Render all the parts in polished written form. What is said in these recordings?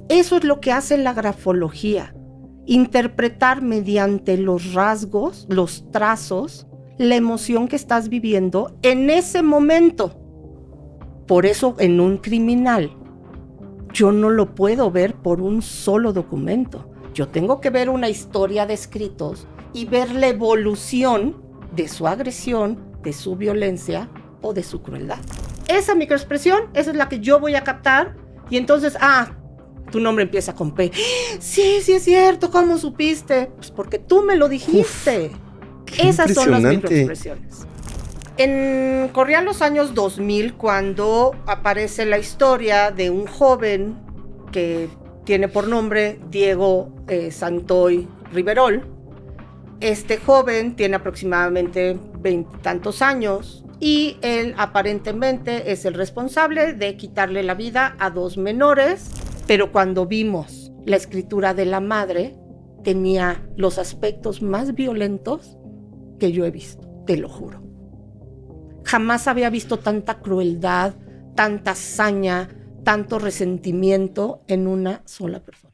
Eso es lo que hace la grafología. Interpretar mediante los rasgos, los trazos, la emoción que estás viviendo en ese momento. Por eso en un criminal yo no lo puedo ver por un solo documento. Yo tengo que ver una historia de escritos y ver la evolución de su agresión, de su violencia o de su crueldad. Esa microexpresión, esa es la que yo voy a captar y entonces, tu nombre empieza con P. Sí, sí es cierto, ¿cómo supiste? Pues porque tú me lo dijiste. Esas son las microexpresiones. Corrían los años 2000 cuando aparece la historia de un joven que tiene por nombre Diego Santoy Riverol. Este joven tiene aproximadamente 20 y tantos años y él aparentemente es el responsable de quitarle la vida a 2 menores, pero cuando vimos la escritura de la madre, tenía los aspectos más violentos que yo he visto, te lo juro. Jamás había visto tanta crueldad, tanta hazaña, tanto resentimiento en una sola persona.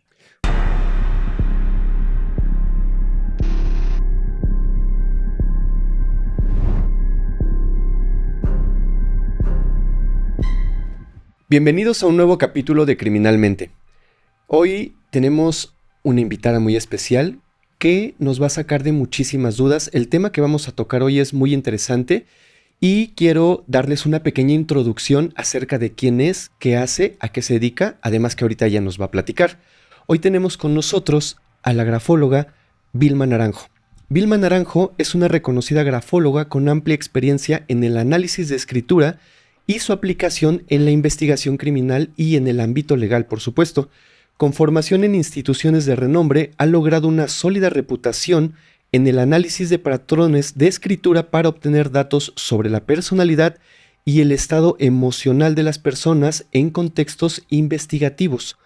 Bienvenidos a un nuevo capítulo de Criminalmente. Hoy tenemos una invitada muy especial que nos va a sacar de muchísimas dudas. El tema que vamos a tocar hoy es muy interesante y quiero darles una pequeña introducción acerca de quién es, qué hace, a qué se dedica, además que ahorita ella nos va a platicar. Hoy tenemos con nosotros a la grafóloga Vilma Naranjo. Vilma Naranjo es una reconocida grafóloga con amplia experiencia en el análisis de escritura y su aplicación en la investigación criminal y en el ámbito legal, por supuesto. Con formación en instituciones de renombre, ha logrado una sólida reputación en el análisis de patrones de escritura para obtener datos sobre la personalidad y el estado emocional de las personas en contextos investigativos.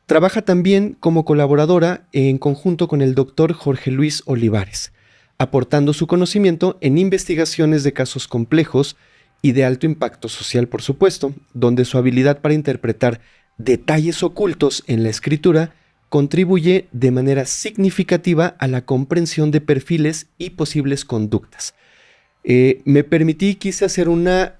Trabaja también como colaboradora en conjunto con el doctor Jorge Luis Olivares, aportando su conocimiento en investigaciones de casos complejos y de alto impacto social, por supuesto, donde su habilidad para interpretar detalles ocultos en la escritura contribuye de manera significativa a la comprensión de perfiles y posibles conductas. Quise hacer una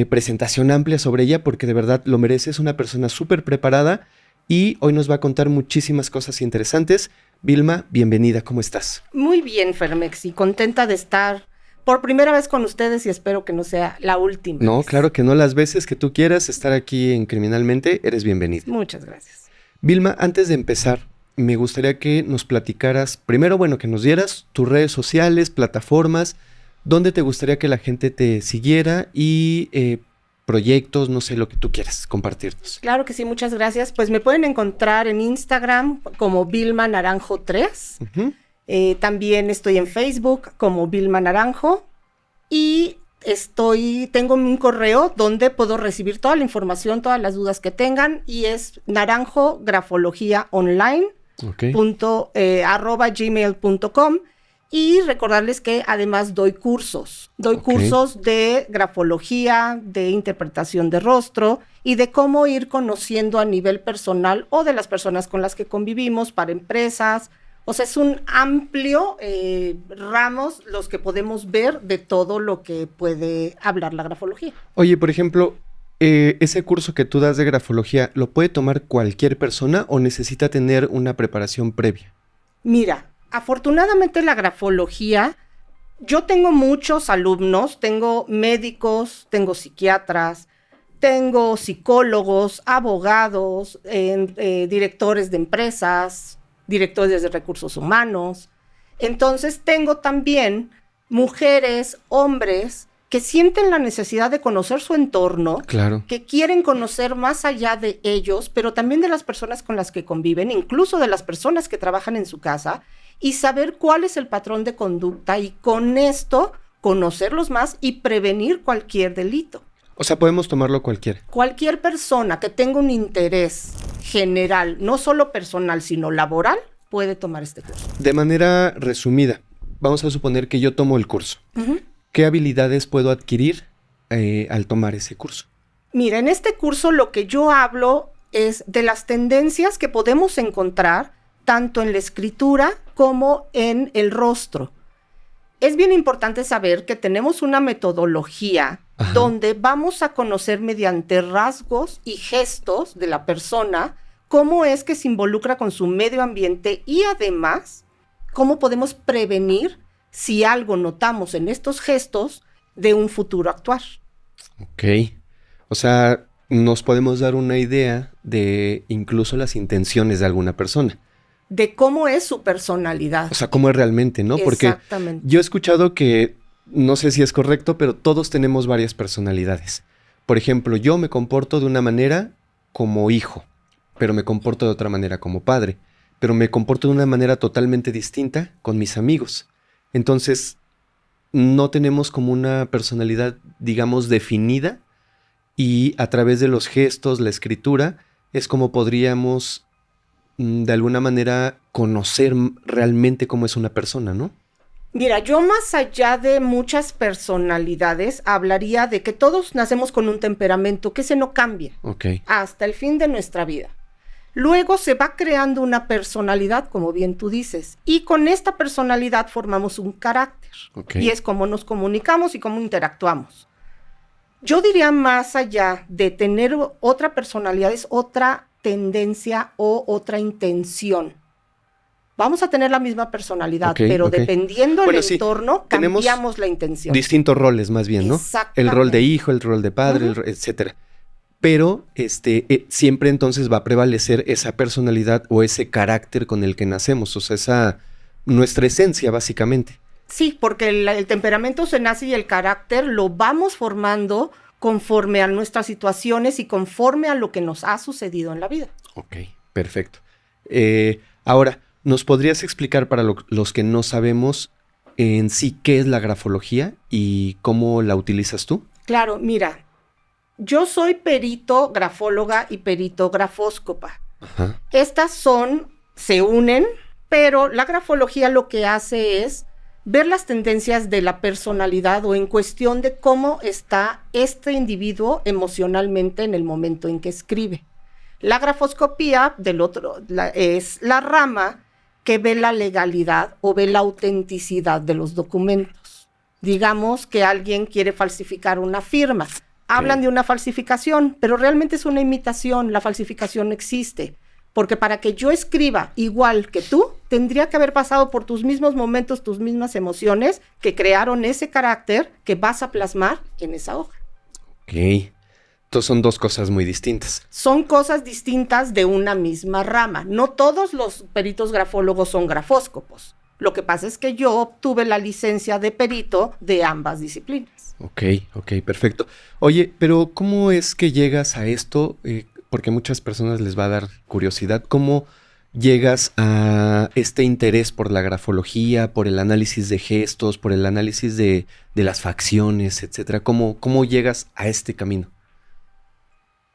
presentación amplia sobre ella porque de verdad lo merece. Es una persona súper preparada y hoy nos va a contar muchísimas cosas interesantes. Vilma, bienvenida, ¿cómo estás? Muy bien, Fermex, y contenta de estar por primera vez con ustedes y espero que no sea la última. No, vez. Claro que no, las veces que tú quieras estar aquí en Criminalmente, eres bienvenida. Muchas gracias. Vilma, antes de empezar, me gustaría que nos platicaras, primero, que nos dieras tus redes sociales, plataformas, dónde te gustaría que la gente te siguiera y proyectos, no sé, lo que tú quieras compartirnos. Claro que sí, muchas gracias. Pues me pueden encontrar en Instagram como Vilma Naranjo 3. Uh-huh. También estoy en Facebook como Vilma Naranjo y tengo un correo donde puedo recibir toda la información, todas las dudas que tengan y es naranjografologiaonline.gmail.com y recordarles que además doy cursos. Cursos de grafología, de interpretación de rostro y de cómo ir conociendo a nivel personal o de las personas con las que convivimos para empresas. O sea, es un amplio ramos los que podemos ver de todo lo que puede hablar la grafología. Oye, por ejemplo, ese curso que tú das de grafología, ¿lo puede tomar cualquier persona o necesita tener una preparación previa? Mira, afortunadamente la grafología, yo tengo muchos alumnos, tengo médicos, tengo psiquiatras, tengo psicólogos, abogados, directores de empresas, directores de recursos humanos. Entonces tengo también mujeres, hombres que sienten la necesidad de conocer su entorno, claro, que quieren conocer más allá de ellos, pero también de las personas con las que conviven, incluso de las personas que trabajan en su casa, y saber cuál es el patrón de conducta y con esto conocerlos más y prevenir cualquier delito. O sea, podemos tomarlo cualquiera. Cualquier persona que tenga un interés general, no solo personal, sino laboral, puede tomar este curso. De manera resumida, vamos a suponer que yo tomo el curso. Uh-huh. ¿Qué habilidades puedo adquirir al tomar ese curso? Mira, en este curso lo que yo hablo es de las tendencias que podemos encontrar tanto en la escritura como en el rostro. Es bien importante saber que tenemos una metodología donde vamos a conocer mediante rasgos y gestos de la persona cómo es que se involucra con su medio ambiente y además cómo podemos prevenir si algo notamos en estos gestos de un futuro actuar. Ok. O sea, nos podemos dar una idea de incluso las intenciones de alguna persona. De cómo es su personalidad. O sea, cómo es realmente, ¿no? Porque yo he escuchado que, no sé si es correcto, pero todos tenemos varias personalidades. Por ejemplo, yo me comporto de una manera como hijo, pero me comporto de otra manera como padre, pero me comporto de una manera totalmente distinta con mis amigos. Entonces, no tenemos como una personalidad, digamos, definida, y a través de los gestos, la escritura, es como podríamos de alguna manera conocer realmente cómo es una persona, ¿no? Mira, yo más allá de muchas personalidades, hablaría de que todos nacemos con un temperamento que ese no cambia hasta el fin de nuestra vida. Luego se va creando una personalidad, como bien tú dices, y con esta personalidad formamos un carácter. Y es cómo nos comunicamos y cómo interactuamos. Yo diría más allá de tener otra personalidad, es otra tendencia o otra intención. Vamos a tener la misma personalidad, pero dependiendo del entorno, cambiamos la intención. Distintos roles más bien, ¿no? El rol de hijo, el rol de padre, etcétera. Pero siempre entonces va a prevalecer esa personalidad o ese carácter con el que nacemos, o sea, nuestra esencia básicamente. Sí, porque el temperamento se nace y el carácter lo vamos formando conforme a nuestras situaciones y conforme a lo que nos ha sucedido en la vida. Ok, perfecto. Ahora, ¿nos podrías explicar para los que no sabemos en sí qué es la grafología y cómo la utilizas tú? Claro, mira, yo soy perito grafóloga y perito grafóscopa. Estas se unen, pero la grafología lo que hace es ver las tendencias de la personalidad o en cuestión de cómo está este individuo emocionalmente en el momento en que escribe. La grafoscopía es la rama que ve la legalidad o ve la autenticidad de los documentos. Digamos que alguien quiere falsificar una firma. Hablan de una falsificación, pero realmente es una imitación. La falsificación no existe. Porque para que yo escriba igual que tú, tendría que haber pasado por tus mismos momentos, tus mismas emociones que crearon ese carácter que vas a plasmar en esa hoja. Ok. Entonces son dos cosas muy distintas. Son cosas distintas de una misma rama. No todos los peritos grafólogos son grafóscopos. Lo que pasa es que yo obtuve la licencia de perito de ambas disciplinas. Ok, perfecto. Oye, pero ¿cómo es que llegas a esto? Porque a muchas personas les va a dar curiosidad. ¿Cómo llegas a este interés por la grafología, por el análisis de gestos, por el análisis de las facciones, etcétera? ¿Cómo llegas a este camino?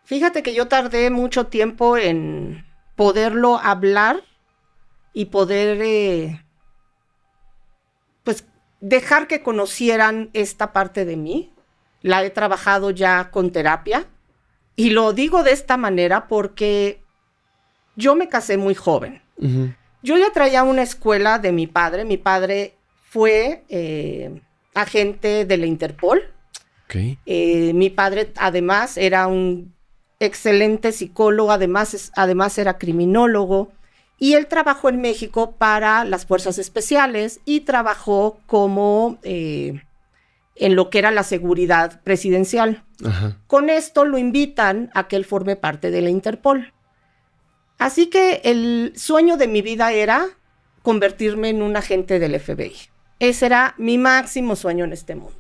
Fíjate que yo tardé mucho tiempo en poderlo hablar y poder, dejar que conocieran esta parte de mí. La he trabajado ya con terapia. Y lo digo de esta manera porque yo me casé muy joven. Yo ya traía una escuela de mi padre. Mi padre fue agente de la Interpol. Mi padre además era un excelente psicólogo, además era criminólogo. Y él trabajó en México para las fuerzas especiales y trabajó como en lo que era la seguridad presidencial. Con esto lo invitan a que él forme parte de la Interpol. Así que el sueño de mi vida era convertirme en un agente del FBI. Ese era mi máximo sueño en este mundo.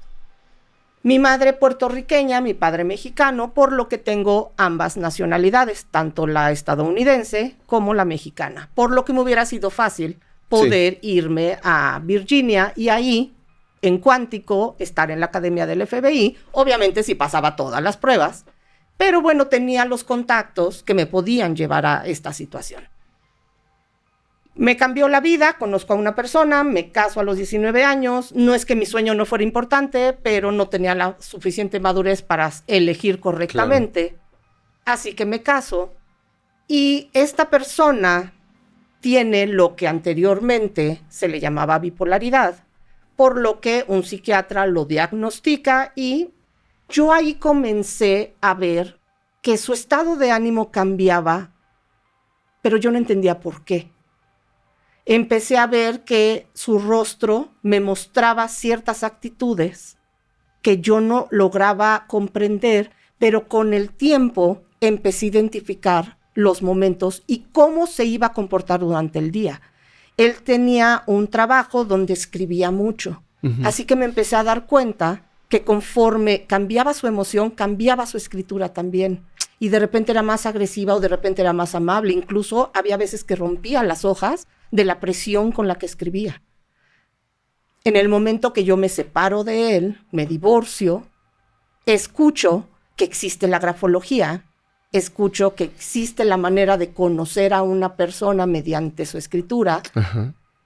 Mi madre puertorriqueña, mi padre mexicano, por lo que tengo ambas nacionalidades, tanto la estadounidense como la mexicana, por lo que me hubiera sido fácil poder irme a Virginia y ahí, en Cuántico, estar en la academia del FBI, obviamente si pasaba todas las pruebas, pero bueno, tenía los contactos que me podían llevar a esta situación. Me cambió la vida, conozco a una persona, me caso a los 19 años, no es que mi sueño no fuera importante, pero no tenía la suficiente madurez para elegir correctamente, así que me caso Y esta persona tiene lo que anteriormente se le llamaba bipolaridad, por lo que un psiquiatra lo diagnostica y yo ahí comencé a ver que su estado de ánimo cambiaba, pero yo no entendía por qué. Empecé a ver que su rostro me mostraba ciertas actitudes que yo no lograba comprender, pero con el tiempo empecé a identificar los momentos y cómo se iba a comportar durante el día. Él tenía un trabajo donde escribía mucho, así que me empecé a dar cuenta que conforme cambiaba su emoción, cambiaba su escritura también. Y de repente era más agresiva o de repente era más amable. Incluso había veces que rompía las hojas de la presión con la que escribía. En el momento que yo me separo de él, me divorcio, escucho que existe la grafología, escucho que existe la manera de conocer a una persona mediante su escritura.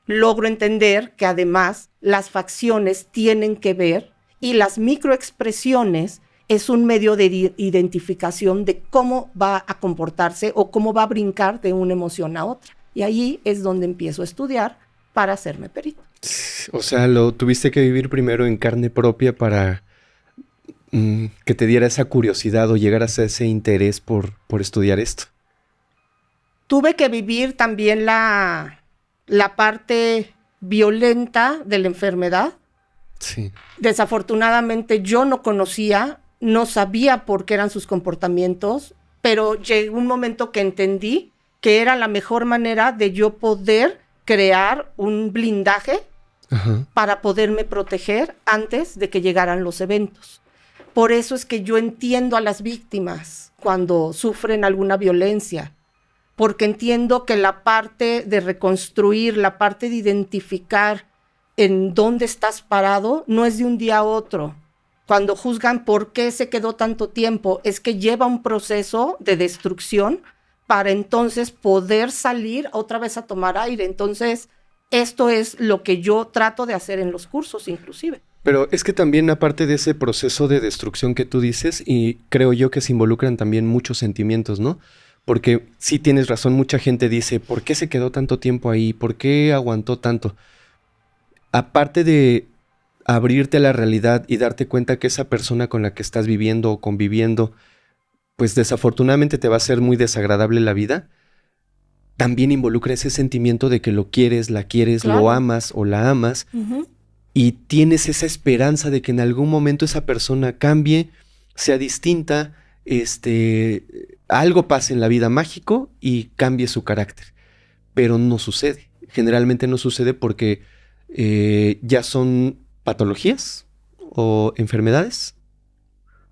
Logro entender que además las facciones tienen que ver y las microexpresiones es un medio de identificación de cómo va a comportarse o cómo va a brincar de una emoción a otra. Y ahí es donde empiezo a estudiar para hacerme perito. O sea, lo tuviste que vivir primero en carne propia para que te diera esa curiosidad o llegaras a ese interés por estudiar esto. Tuve que vivir también la parte violenta de la enfermedad. Sí. Desafortunadamente yo no conocía, no sabía por qué eran sus comportamientos, pero llegó un momento que entendí que era la mejor manera de yo poder crear un blindaje para poderme proteger antes de que llegaran los eventos. Por eso es que yo entiendo a las víctimas cuando sufren alguna violencia, porque entiendo que la parte de reconstruir, la parte de identificar en dónde estás parado, no es de un día a otro. Cuando juzgan por qué se quedó tanto tiempo, es que lleva un proceso de destrucción para entonces poder salir otra vez a tomar aire. Entonces, esto es lo que yo trato de hacer en los cursos, inclusive. Pero es que también, aparte de ese proceso de destrucción que tú dices, y creo yo que se involucran también muchos sentimientos, ¿no? Porque sí tienes razón, mucha gente dice, ¿por qué se quedó tanto tiempo ahí? ¿Por qué aguantó tanto? Aparte de abrirte a la realidad y darte cuenta que esa persona con la que estás viviendo o conviviendo, pues desafortunadamente te va a ser muy desagradable la vida, también involucra ese sentimiento de que lo quieres, la quieres, claro, lo amas o la amas, y tienes esa esperanza de que en algún momento esa persona cambie, sea distinta, algo pase en la vida mágico y cambie su carácter. Pero no sucede. Generalmente no sucede porque ya son patologías o enfermedades.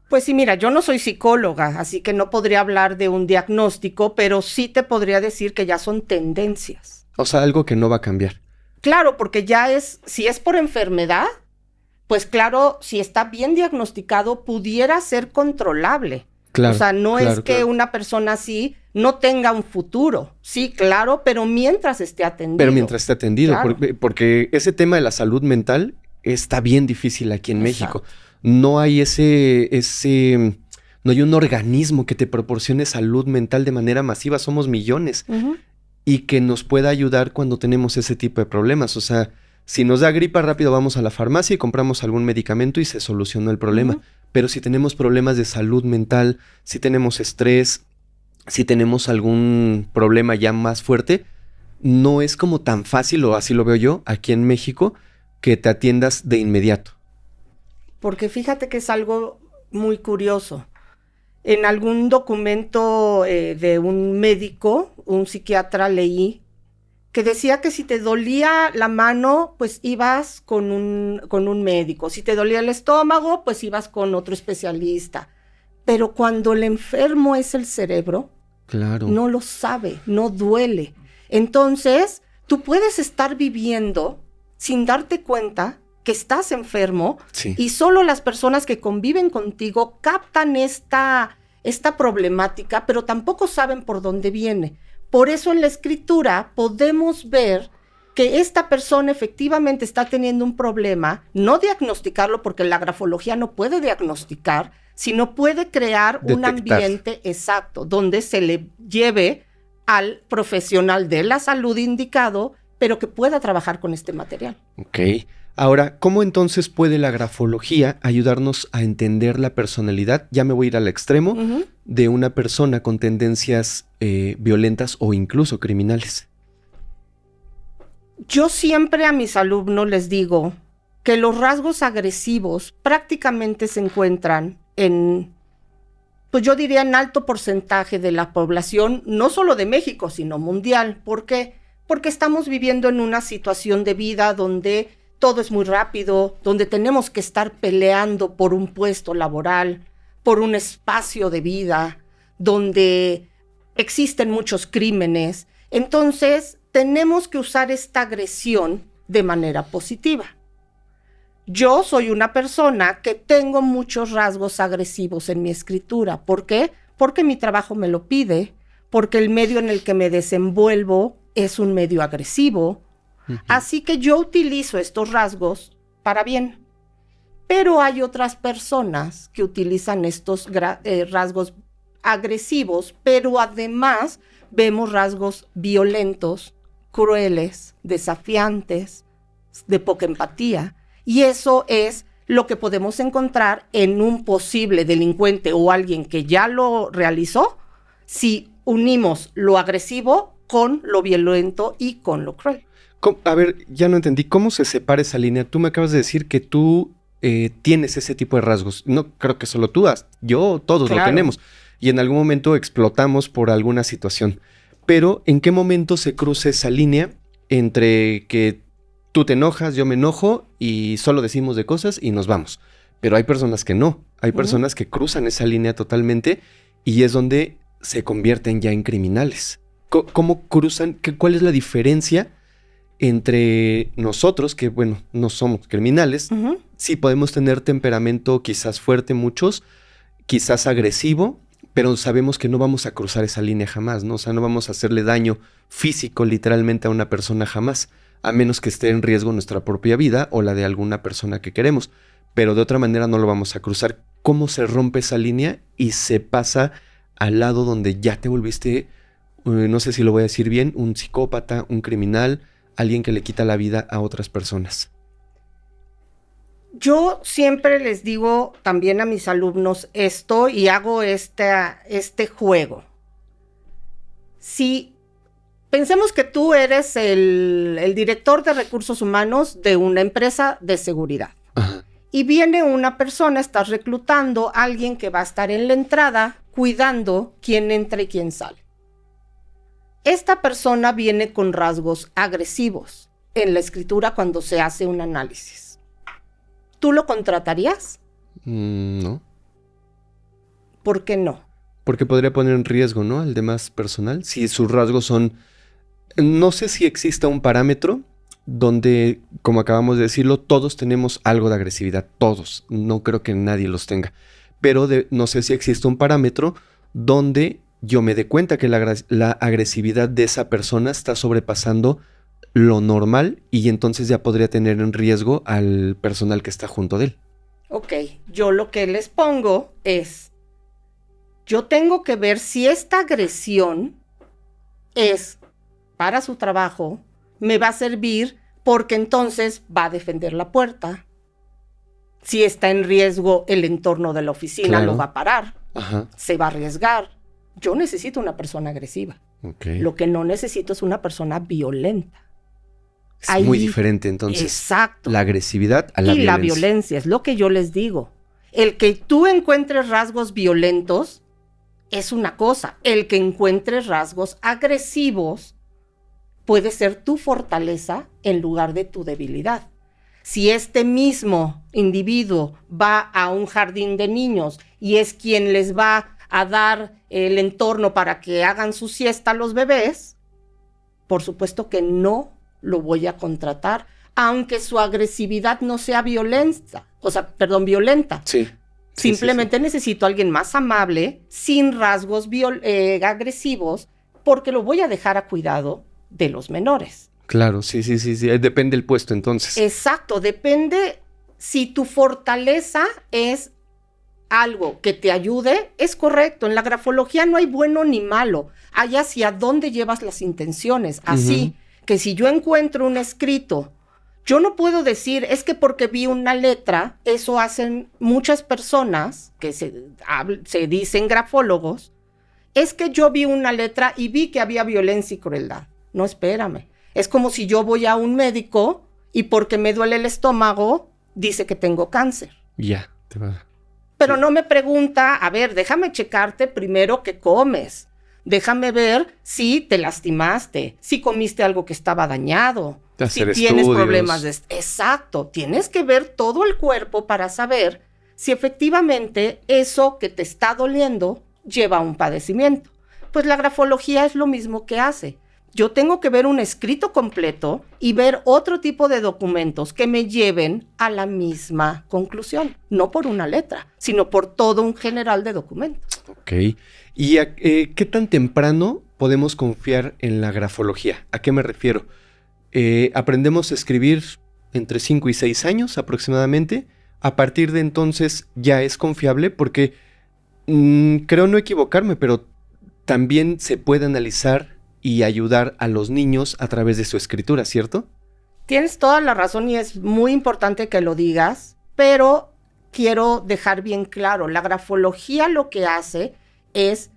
Pues sí, mira, yo no soy psicóloga, así que no podría hablar de un diagnóstico, pero sí te podría decir que ya son tendencias. O sea, algo que no va a cambiar. Claro, porque ya si es por enfermedad, pues claro, si está bien diagnosticado, pudiera ser controlable. Claro, o sea, no es que una persona así no tenga un futuro. Sí, claro, pero mientras esté atendido. Pero mientras esté atendido, claro. porque ese tema de la salud mental está bien difícil aquí en México. No hay no hay un organismo que te proporcione salud mental de manera masiva. Somos millones. Y que nos pueda ayudar cuando tenemos ese tipo de problemas. O sea, si nos da gripa, rápido vamos a la farmacia y compramos algún medicamento y se solucionó el problema. Pero si tenemos problemas de salud mental, si tenemos estrés, si tenemos algún problema ya más fuerte, no es como tan fácil, o así lo veo yo, aquí en México, que te atiendas de inmediato. Porque fíjate que es algo muy curioso. En algún documento de un médico, un psiquiatra, leí que decía que si te dolía la mano, pues ibas con un médico. Si te dolía el estómago, pues ibas con otro especialista. Pero cuando el enfermo es el cerebro, claro, no lo sabe, no duele. Entonces, tú puedes estar viviendo sin darte cuenta que estás enfermo, sí, y solo las personas que conviven contigo captan esta problemática, pero tampoco saben por dónde viene. Por eso en la escritura podemos ver que esta persona efectivamente está teniendo un problema, no diagnosticarlo porque la grafología no puede diagnosticar, sino puede crear un ambiente exacto donde se le lleve al profesional de la salud indicado, pero que pueda trabajar con este material. Ok. Ahora, ¿cómo entonces puede la grafología ayudarnos a entender la personalidad? Ya me voy a ir al extremo de una persona con tendencias violentas o incluso criminales. Yo siempre a mis alumnos les digo que los rasgos agresivos prácticamente se encuentran en, pues yo diría en alto porcentaje de la población, no solo de México, sino mundial. ¿Por qué? Porque estamos viviendo en una situación de vida donde todo es muy rápido, donde tenemos que estar peleando por un puesto laboral, por un espacio de vida, donde existen muchos crímenes. Entonces, tenemos que usar esta agresión de manera positiva. Yo soy una persona que tengo muchos rasgos agresivos en mi escritura. ¿Por qué? Porque mi trabajo me lo pide, porque el medio en el que me desenvuelvo es un medio agresivo. Así que yo utilizo estos rasgos para bien. Pero hay otras personas que utilizan estos rasgos agresivos, pero además vemos rasgos violentos, crueles, desafiantes, de poca empatía. Y eso es lo que podemos encontrar en un posible delincuente o alguien que ya lo realizó, si unimos lo agresivo con lo violento y con lo cruel. A ver, ya no entendí. ¿Cómo se separa esa línea? Tú me acabas de decir que tú tienes ese tipo de rasgos. No creo que solo tú, yo, todos lo tenemos. Y en algún momento explotamos por alguna situación. Pero, ¿en qué momento se cruza esa línea entre que tú te enojas, yo me enojo y solo decimos de cosas y nos vamos? Pero hay personas que no. Hay personas que cruzan esa línea totalmente y es donde se convierten ya en criminales. ¿Cómo cruzan? ¿Cuál es la diferencia entre nosotros, que bueno, no somos criminales? Sí podemos tener temperamento quizás fuerte muchos, quizás agresivo, pero sabemos que no vamos a cruzar esa línea jamás, ¿no? O sea, no vamos a hacerle daño físico literalmente a una persona jamás, a menos que esté en riesgo nuestra propia vida o la de alguna persona que queremos, pero de otra manera no lo vamos a cruzar. ¿Cómo se rompe esa línea y se pasa al lado donde ya te volviste, no sé si lo voy a decir bien, un psicópata, un criminal, alguien que le quita la vida a otras personas? Yo siempre les digo también a mis alumnos esto y hago este juego. Si pensemos que tú eres el director de recursos humanos de una empresa de seguridad. Ajá. Y viene una persona, estás reclutando a alguien que va a estar en la entrada cuidando quién entra y quién sale. Esta persona viene con rasgos agresivos en la escritura cuando se hace un análisis. ¿Tú lo contratarías? No. ¿Por qué no? Porque podría poner en riesgo, ¿no?, al demás personal. Si sus rasgos son... No sé si exista un parámetro donde, como acabamos de decirlo, todos tenemos algo de agresividad. Todos. No creo que nadie los tenga. Pero no sé si existe un parámetro donde yo me dé cuenta que la agresividad de esa persona está sobrepasando lo normal y entonces ya podría tener en riesgo al personal que está junto de él. Ok, yo lo que les pongo es, yo tengo que ver si esta agresión es para su trabajo, me va a servir porque entonces va a defender la puerta. Si está en riesgo el entorno de la oficina, claro, lo va a parar, ajá, se va a arriesgar. Yo necesito una persona agresiva. Okay. Lo que no necesito es una persona violenta. Es ahí, muy diferente entonces. Exacto. La agresividad a la violencia. Y la violencia, es lo que yo les digo. El que tú encuentres rasgos violentos es una cosa. El que encuentres rasgos agresivos puede ser tu fortaleza en lugar de tu debilidad. Si este mismo individuo va a un jardín de niños y es quien les va a dar el entorno para que hagan su siesta a los bebés, por supuesto que no lo voy a contratar, aunque su agresividad no sea violenta. Sí. Simplemente necesito a alguien más amable, sin rasgos agresivos, porque lo voy a dejar a cuidado de los menores. Claro, sí. Depende del puesto entonces. Exacto, depende si tu fortaleza es algo que te ayude, es correcto. En la grafología no hay bueno ni malo. Hay hacia dónde llevas las intenciones. Así que si yo encuentro un escrito, yo no puedo decir, es que porque vi una letra, eso hacen muchas personas que se dicen grafólogos, es que yo vi una letra y vi que había violencia y crueldad. No, espérame. Es como si yo voy a un médico y porque me duele el estómago, dice que tengo cáncer. Ya, te va. Pero no me pregunta, a ver, déjame checarte primero qué comes. Déjame ver si te lastimaste, si comiste algo que estaba dañado, si tienes problemas de... Exacto, tienes que ver todo el cuerpo para saber si efectivamente eso que te está doliendo lleva a un padecimiento. Pues la grafología es lo mismo que hace. Yo tengo que ver un escrito completo y ver otro tipo de documentos que me lleven a la misma conclusión. No por una letra, sino por todo un general de documentos. Ok. ¿Y qué tan temprano podemos confiar en la grafología? ¿A qué me refiero? Aprendemos a escribir entre 5 y 6 años aproximadamente. A partir de entonces ya es confiable porque creo no equivocarme, pero también se puede analizar y ayudar a los niños a través de su escritura, ¿cierto? Tienes toda la razón y es muy importante que lo digas, pero quiero dejar bien claro, la grafología lo que hace es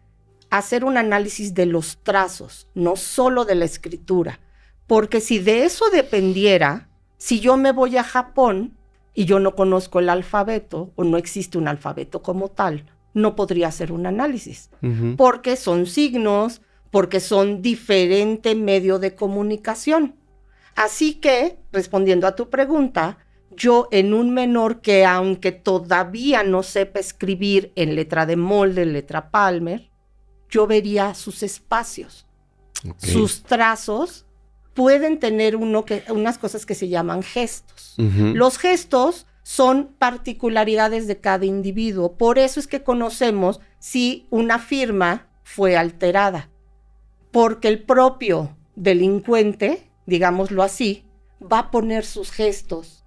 hacer un análisis de los trazos, no solo de la escritura, porque si de eso dependiera, si yo me voy a Japón y yo no conozco el alfabeto o no existe un alfabeto como tal, no podría hacer un análisis, porque son signos, porque son diferente medio de comunicación. Así que, respondiendo a tu pregunta, yo en un menor que aunque todavía no sepa escribir en letra de molde, letra Palmer, yo vería sus espacios. Okay. Sus trazos pueden tener unas cosas que se llaman gestos. Los gestos son particularidades de cada individuo. Por eso es que conocemos si una firma fue alterada. Porque el propio delincuente, digámoslo así, va a poner sus gestos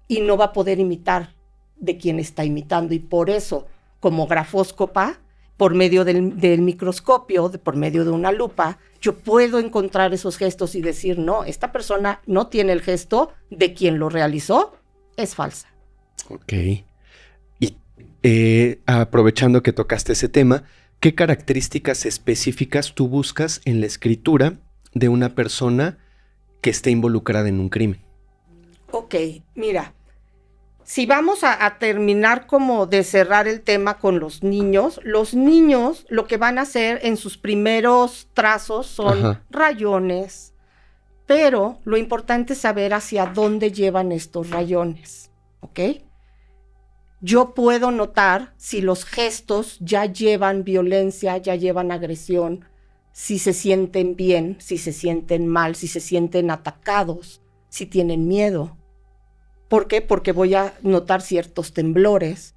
y no va a poder imitar de quien está imitando. Y por eso, como grafóscopa, por medio del microscopio, por medio de una lupa, yo puedo encontrar esos gestos y decir, no, esta persona no tiene el gesto de quien lo realizó, es falsa. Ok. Y aprovechando que tocaste ese tema, ¿qué características específicas tú buscas en la escritura de una persona que esté involucrada en un crimen? Ok, mira, si vamos a terminar como de cerrar el tema con los niños lo que van a hacer en sus primeros trazos son rayones, pero lo importante es saber hacia dónde llevan estos rayones, ¿ok? Yo puedo notar si los gestos ya llevan violencia, ya llevan agresión, si se sienten bien, si se sienten mal, si se sienten atacados, si tienen miedo. ¿Por qué? Porque voy a notar ciertos temblores,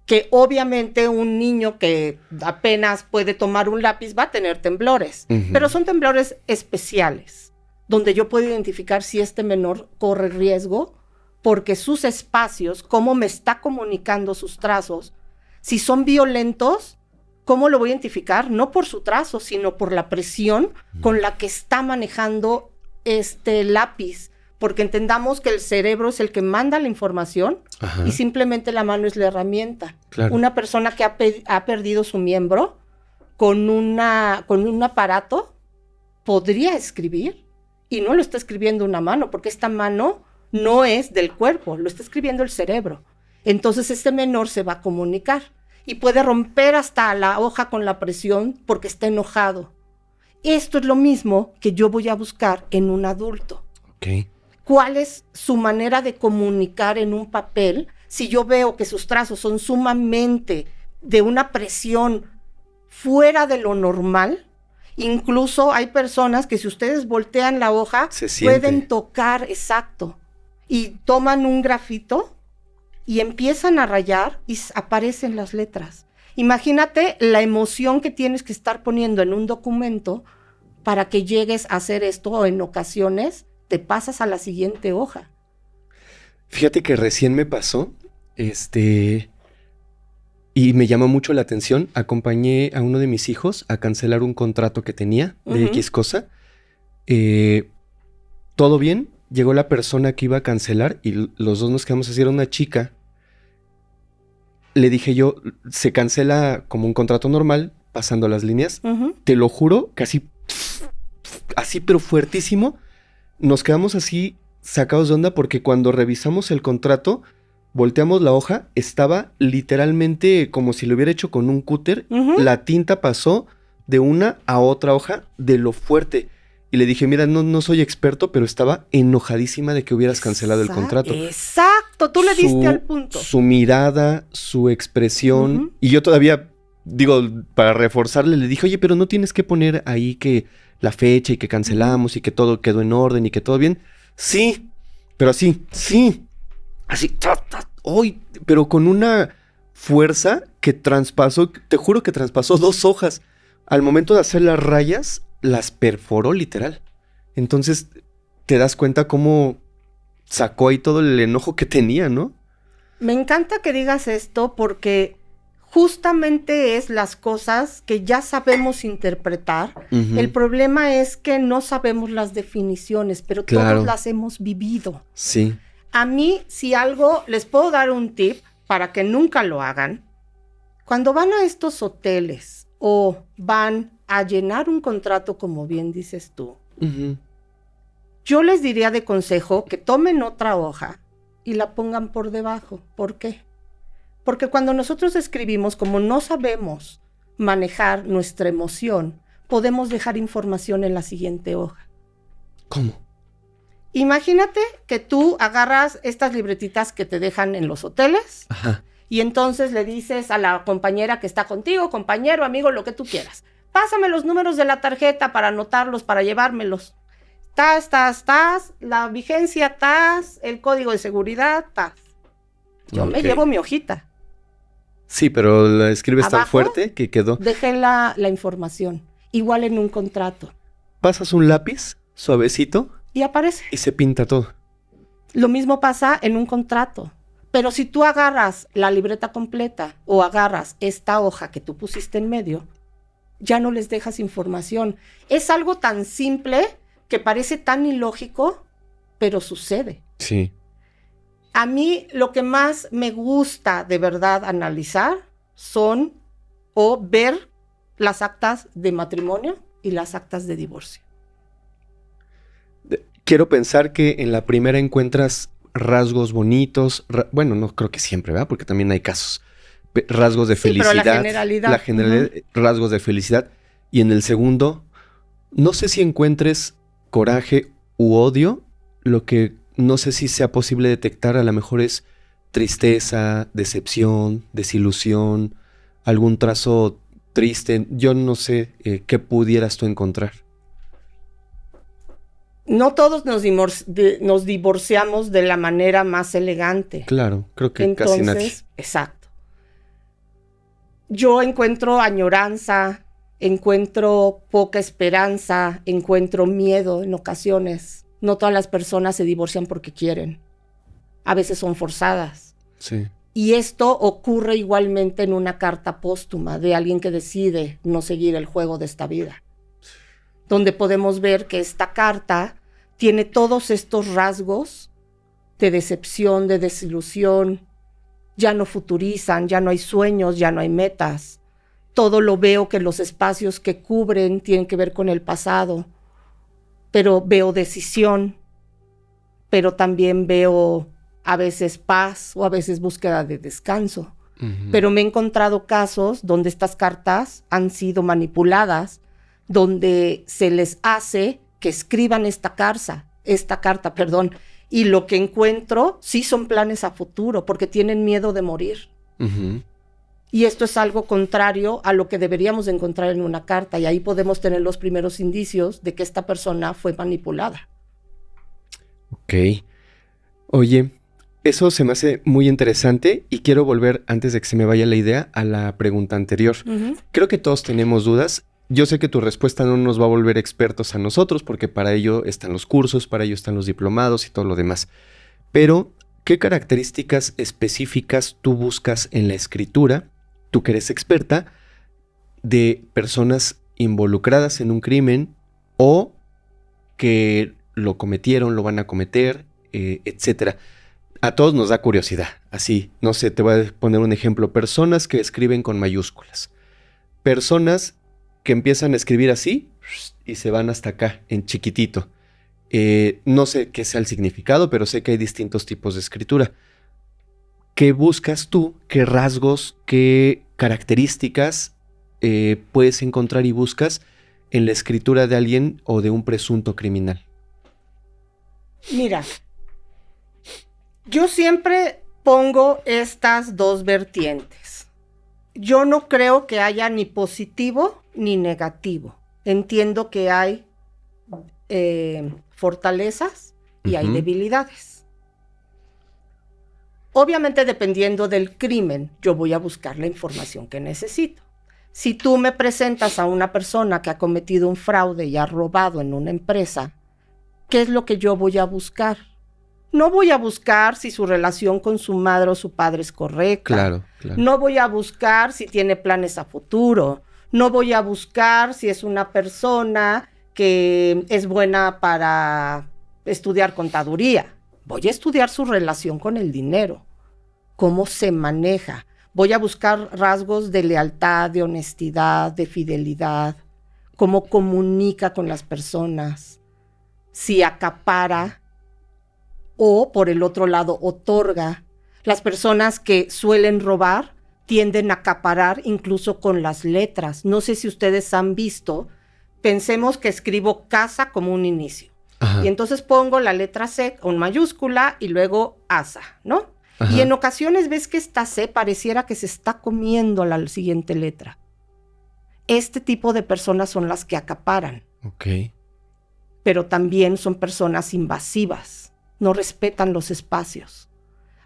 que obviamente un niño que apenas puede tomar un lápiz va a tener temblores, pero son temblores especiales, donde yo puedo identificar si este menor corre riesgo, porque sus espacios, cómo me está comunicando sus trazos, si son violentos, ¿cómo lo voy a identificar? No por su trazo, sino por la presión con la que está manejando este lápiz, porque entendamos que el cerebro es el que manda la información y simplemente la mano es la herramienta. Claro. Una persona que ha perdido su miembro con un aparato podría escribir y no lo está escribiendo una mano, porque esta mano no es del cuerpo, lo está escribiendo el cerebro. Entonces este menor se va a comunicar y puede romper hasta la hoja con la presión porque está enojado. Esto es lo mismo que yo voy a buscar en un adulto. Okay. ¿Cuál es su manera de comunicar en un papel? Si yo veo que sus trazos son sumamente de una presión fuera de lo normal, incluso hay personas que si ustedes voltean la hoja, pueden tocar, exacto, y toman un grafito y empiezan a rayar y aparecen las letras. Imagínate la emoción que tienes que estar poniendo en un documento para que llegues a hacer esto, o en ocasiones te pasas a la siguiente hoja. Fíjate que recién me pasó, Y me llamó mucho la atención. Acompañé a uno de mis hijos a cancelar un contrato que tenía de X cosa. Todo bien. Llegó la persona que iba a cancelar y los dos nos quedamos así. Era una chica. Le dije yo, se cancela como un contrato normal, pasando las líneas. Te lo juro que así pero fuertísimo. Nos quedamos así sacados de onda porque cuando revisamos el contrato, volteamos la hoja, estaba literalmente como si lo hubiera hecho con un cúter. La tinta pasó de una a otra hoja de lo fuerte. Y le dije, mira, no soy experto, pero estaba enojadísima de que hubieras cancelado el contrato. Exacto, tú le diste al punto. Su mirada, su expresión. Y yo todavía, digo, para reforzarle, le dije, oye, pero no tienes que poner ahí que la fecha y que cancelamos y que todo quedó en orden y que todo bien. Sí, pero así, sí. Así, hoy, pero con una fuerza que traspasó, te juro que traspasó 2 hojas. Al momento de hacer las rayas, las perforó literal. Entonces te das cuenta cómo sacó ahí todo el enojo que tenía, ¿no? Me encanta que digas esto porque justamente es las cosas que ya sabemos interpretar. El problema es que no sabemos las definiciones, pero todos las hemos vivido. Sí. A mí, si algo, les puedo dar un tip para que nunca lo hagan. Cuando van a estos hoteles o van a llenar un contrato, como bien dices tú, yo les diría de consejo que tomen otra hoja y la pongan por debajo. ¿Por qué? Porque cuando nosotros escribimos, como no sabemos manejar nuestra emoción, podemos dejar información en la siguiente hoja. ¿Cómo? Imagínate que tú agarras estas libretitas que te dejan en los hoteles. Y entonces le dices a la compañera que está contigo, compañero, amigo, lo que tú quieras. Pásame los números de la tarjeta para anotarlos, para llevármelos. La vigencia, el código de seguridad, Yo me llevo mi hojita. Sí, pero la escribes Abajo, tan fuerte que quedó. Dejé la información. Igual en un contrato. Pasas un lápiz suavecito. Y aparece. Y se pinta todo. Lo mismo pasa en un contrato. Pero si tú agarras la libreta completa o agarras esta hoja que tú pusiste en medio, ya no les dejas información. Es algo tan simple que parece tan ilógico, pero sucede. Sí. A mí lo que más me gusta de verdad analizar son o ver las actas de matrimonio y las actas de divorcio. Quiero pensar que en la primera encuentras rasgos bonitos, bueno, no creo que siempre, ¿verdad? Porque también hay casos. Rasgos de felicidad. Pero la generalidad. Rasgos de felicidad. Y en el segundo, no sé si encuentres coraje u odio. Lo que no sé si sea posible detectar a lo mejor es tristeza, decepción, desilusión, algún trazo triste. Yo no sé qué pudieras tú encontrar. No todos nos divorciamos de la manera más elegante. Claro, creo que casi nadie. Exacto. Yo encuentro añoranza, encuentro poca esperanza, encuentro miedo en ocasiones. No todas las personas se divorcian porque quieren. A veces son forzadas. Sí. Y esto ocurre igualmente en una carta póstuma de alguien que decide no seguir el juego de esta vida. Donde podemos ver que esta carta tiene todos estos rasgos de decepción, de desilusión. Ya no futurizan, ya no hay sueños, ya no hay metas. Todo lo veo que los espacios que cubren tienen que ver con el pasado. Pero veo decisión, pero también veo a veces paz o a veces búsqueda de descanso. Pero me he encontrado casos donde estas cartas han sido manipuladas, donde se les hace que escriban esta carta, y lo que encuentro sí son planes a futuro, porque tienen miedo de morir. Y esto es algo contrario a lo que deberíamos encontrar en una carta, y ahí podemos tener los primeros indicios de que esta persona fue manipulada. Ok. Oye, eso se me hace muy interesante y quiero volver, antes de que se me vaya la idea, a la pregunta anterior. Creo que todos tenemos dudas. Yo sé que tu respuesta no nos va a volver expertos a nosotros, porque para ello están los cursos, para ello están los diplomados y todo lo demás. Pero, ¿qué características específicas tú buscas en la escritura? tú que eres experta, de personas involucradas en un crimen o que lo cometieron, lo van a cometer, etcétera. A todos nos da curiosidad. Así, no sé, te voy a poner un ejemplo. Personas que escriben con mayúsculas. Personas que empiezan a escribir así y se van hasta acá, en chiquitito. No sé qué sea el significado, pero sé que hay distintos tipos de escritura. ¿Qué buscas tú? ¿Qué rasgos, qué características puedes encontrar y buscas en la escritura de alguien o de un presunto criminal? Mira, yo siempre pongo estas dos vertientes. Yo no creo que haya ni positivo ni negativo. Entiendo que hay fortalezas y hay debilidades. Obviamente, dependiendo del crimen, yo voy a buscar la información que necesito. Si tú me presentas a una persona que ha cometido un fraude y ha robado en una empresa, ¿qué es lo que yo voy a buscar? No voy a buscar si su relación con su madre o su padre es correcta. Claro. No voy a buscar si tiene planes a futuro. No voy a buscar si es una persona que es buena para estudiar contaduría. Voy a estudiar su relación con el dinero, cómo se maneja. Voy a buscar rasgos de lealtad, de honestidad, de fidelidad, cómo comunica con las personas, si acapara o, por el otro lado, otorga. Las personas que suelen robar tienden a acaparar incluso con las letras. No sé si ustedes han visto, pensemos que escribo casa como un inicio. Ajá. Y entonces pongo la letra C con mayúscula y luego asa, ¿no? Ajá. Y en ocasiones ves que esta C pareciera que se está comiendo la siguiente letra. Este tipo de personas son las que acaparan. Ok. Pero también son personas invasivas. No respetan los espacios.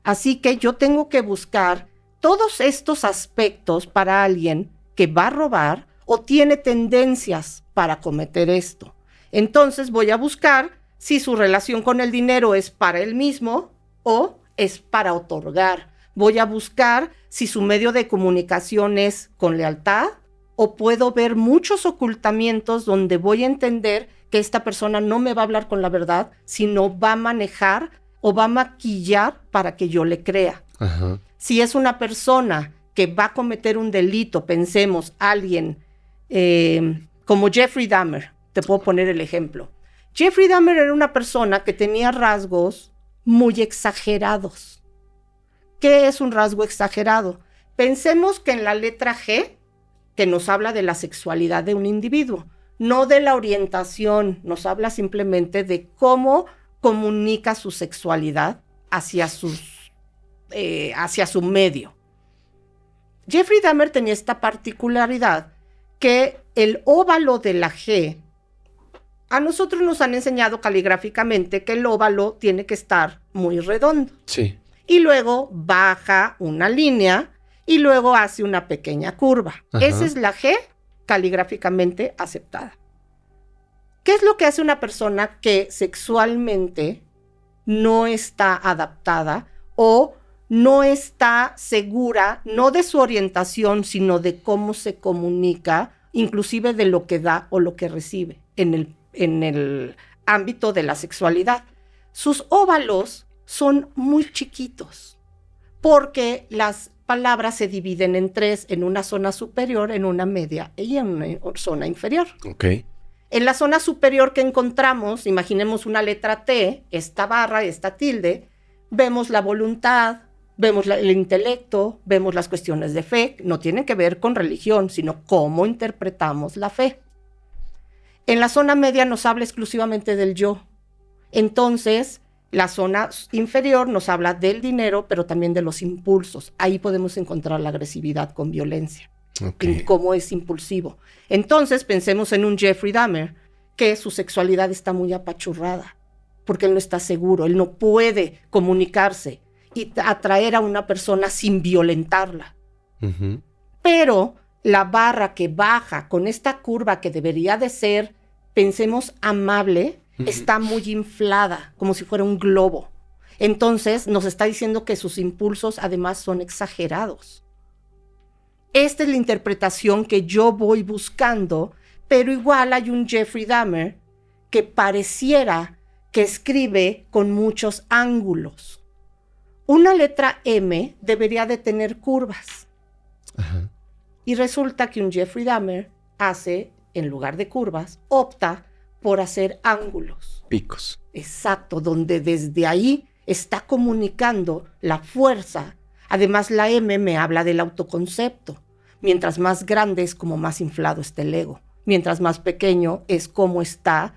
Así que yo tengo que buscar todos estos aspectos para alguien que va a robar o tiene tendencias para cometer esto. Entonces voy a buscar si su relación con el dinero es para él mismo o es para otorgar. Voy a buscar si su medio de comunicación es con lealtad o puedo ver muchos ocultamientos donde voy a entender que esta persona no me va a hablar con la verdad, sino va a manejar o va a maquillar para que yo le crea. Ajá. Si es una persona que va a cometer un delito, pensemos, alguien como Jeffrey Dahmer, te puedo poner el ejemplo. Jeffrey Dahmer era una persona que tenía rasgos muy exagerados. ¿Qué es un rasgo exagerado? Pensemos que en la letra G, que nos habla de la sexualidad de un individuo, no de la orientación, nos habla simplemente de cómo comunica su sexualidad hacia su medio. Jeffrey Dahmer tenía esta particularidad que el óvalo de la G, a nosotros nos han enseñado caligráficamente que el óvalo tiene que estar muy redondo. Sí. Y luego baja una línea y luego hace una pequeña curva. Ajá. Esa es la G caligráficamente aceptada. ¿Qué es lo que hace una persona que sexualmente no está adaptada o no está segura, no de su orientación, sino de cómo se comunica, inclusive de lo que da o lo que recibe en el ámbito de la sexualidad? Sus óvalos son muy chiquitos porque las palabras se dividen en tres, en una zona superior, en una media y en una zona inferior. Ok. En la zona superior que encontramos, imaginemos una letra T, esta barra, esta tilde, vemos la voluntad, vemos el intelecto, vemos las cuestiones de fe. No tienen que ver con religión, sino cómo interpretamos la fe. En la zona media nos habla exclusivamente del yo. Entonces, la zona inferior nos habla del dinero, pero también de los impulsos. Ahí podemos encontrar la agresividad con violencia. Okay. En cómo es impulsivo. Entonces, pensemos en un Jeffrey Dahmer, que su sexualidad está muy apachurrada, porque él no está seguro, él no puede comunicarse y atraer a una persona sin violentarla. Uh-huh. Pero la barra que baja con esta curva que debería de ser, pensemos, amable, está muy inflada, como si fuera un globo. Entonces, nos está diciendo que sus impulsos además son exagerados. esta es la interpretación que yo voy buscando, pero igual hay un Jeffrey Dahmer que pareciera que escribe con muchos ángulos. Una letra M debería de tener curvas. Ajá. Y resulta que un Jeffrey Dahmer hace, en lugar de curvas, opta por hacer ángulos. Picos. Exacto, donde desde ahí está comunicando la fuerza. Además, la M me habla del autoconcepto. Mientras más grande es como más inflado está el ego. Mientras más pequeño es cómo está,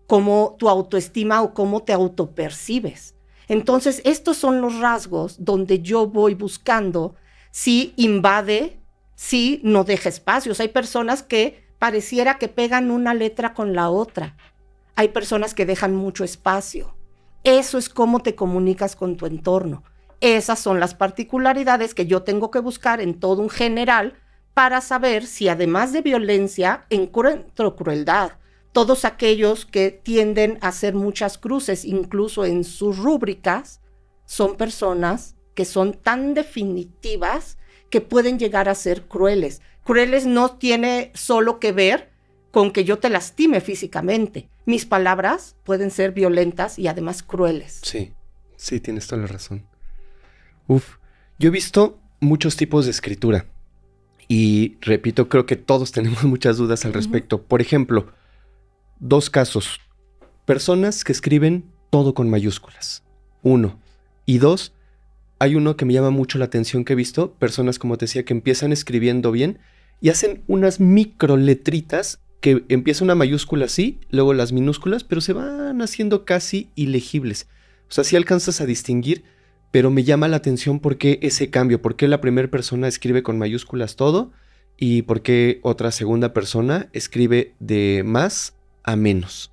cómo tu autoestima o cómo te autopercibes. Entonces, estos son los rasgos donde yo voy buscando si invade, si no deja espacios. Hay personas que pareciera que pegan una letra con la otra. Hay personas que dejan mucho espacio. Eso es cómo te comunicas con tu entorno. Esas son las particularidades que yo tengo que buscar en todo un general para saber si además de violencia encuentro crueldad. Todos aquellos que tienden a hacer muchas cruces, incluso en sus rúbricas, son personas que son tan definitivas que pueden llegar a ser crueles. Crueles no tiene solo que ver con que yo te lastime físicamente. Mis palabras pueden ser violentas y además crueles. Sí, tienes toda la razón. Yo he visto muchos tipos de escritura y repito, creo que todos tenemos muchas dudas al respecto. Por ejemplo, 2 casos. Personas que escriben todo con mayúsculas. 1. Y 2, hay uno que me llama mucho la atención que he visto. Personas, como te decía, que empiezan escribiendo bien y hacen unas microletritas que empieza una mayúscula así, luego las minúsculas, pero se van haciendo casi ilegibles. O sea, sí alcanzas a distinguir, pero me llama la atención por qué ese cambio, por qué la primera persona escribe con mayúsculas todo y por qué otra segunda persona escribe de más a menos.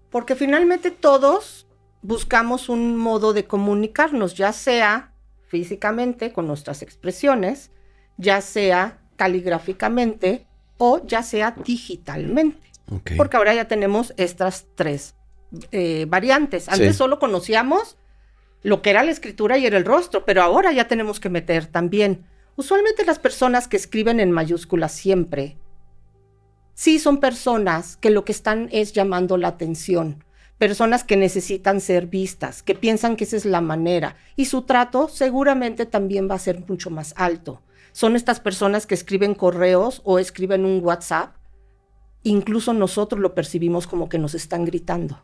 Porque finalmente todos buscamos un modo de comunicarnos, ya sea físicamente con nuestras expresiones, ya sea caligráficamente o ya sea digitalmente. Okay. Porque ahora ya tenemos estas 3 variantes. Antes solo conocíamos lo que era la escritura y era el rostro, pero ahora ya tenemos que meter también. Usualmente las personas que escriben en mayúsculas siempre, sí son personas que lo que están es llamando la atención, personas que necesitan ser vistas, que piensan que esa es la manera, y su trato seguramente también va a ser mucho más alto. Son estas personas que escriben correos o escriben un WhatsApp, incluso nosotros lo percibimos como que nos están gritando.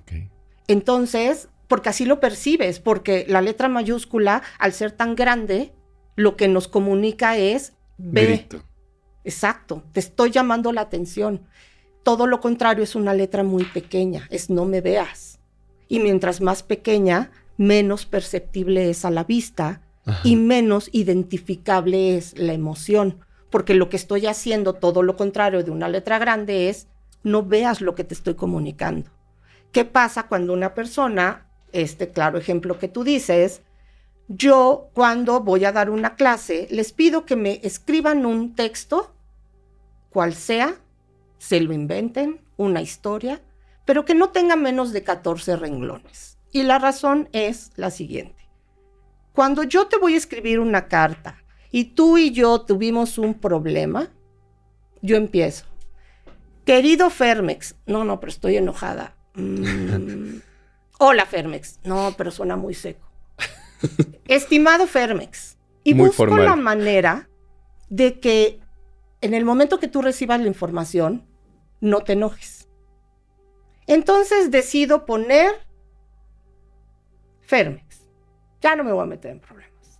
Okay. Entonces, porque así lo percibes, porque la letra mayúscula, al ser tan grande, lo que nos comunica es ve. Grito. Exacto, te estoy llamando la atención. Todo lo contrario es una letra muy pequeña, es no me veas. Y mientras más pequeña, menos perceptible es a la vista. Ajá. Y menos identificable es la emoción. Porque lo que estoy haciendo, todo lo contrario de una letra grande, es no veas lo que te estoy comunicando. ¿Qué pasa cuando una persona, este claro ejemplo que tú dices, yo cuando voy a dar una clase, les pido que me escriban un texto, cual sea, se lo inventen, una historia, pero que no tenga menos de 14 renglones. Y la razón es la siguiente. Cuando yo te voy a escribir una carta y tú y yo tuvimos un problema, yo empiezo. Querido Fermex, no, pero estoy enojada. Hola Fermex, no, pero suena muy seco. Estimado Fermex, y muy busco formal. La manera de que en el momento que tú recibas la información, no te enojes. Entonces decido poner Fermex. Ya no me voy a meter en problemas.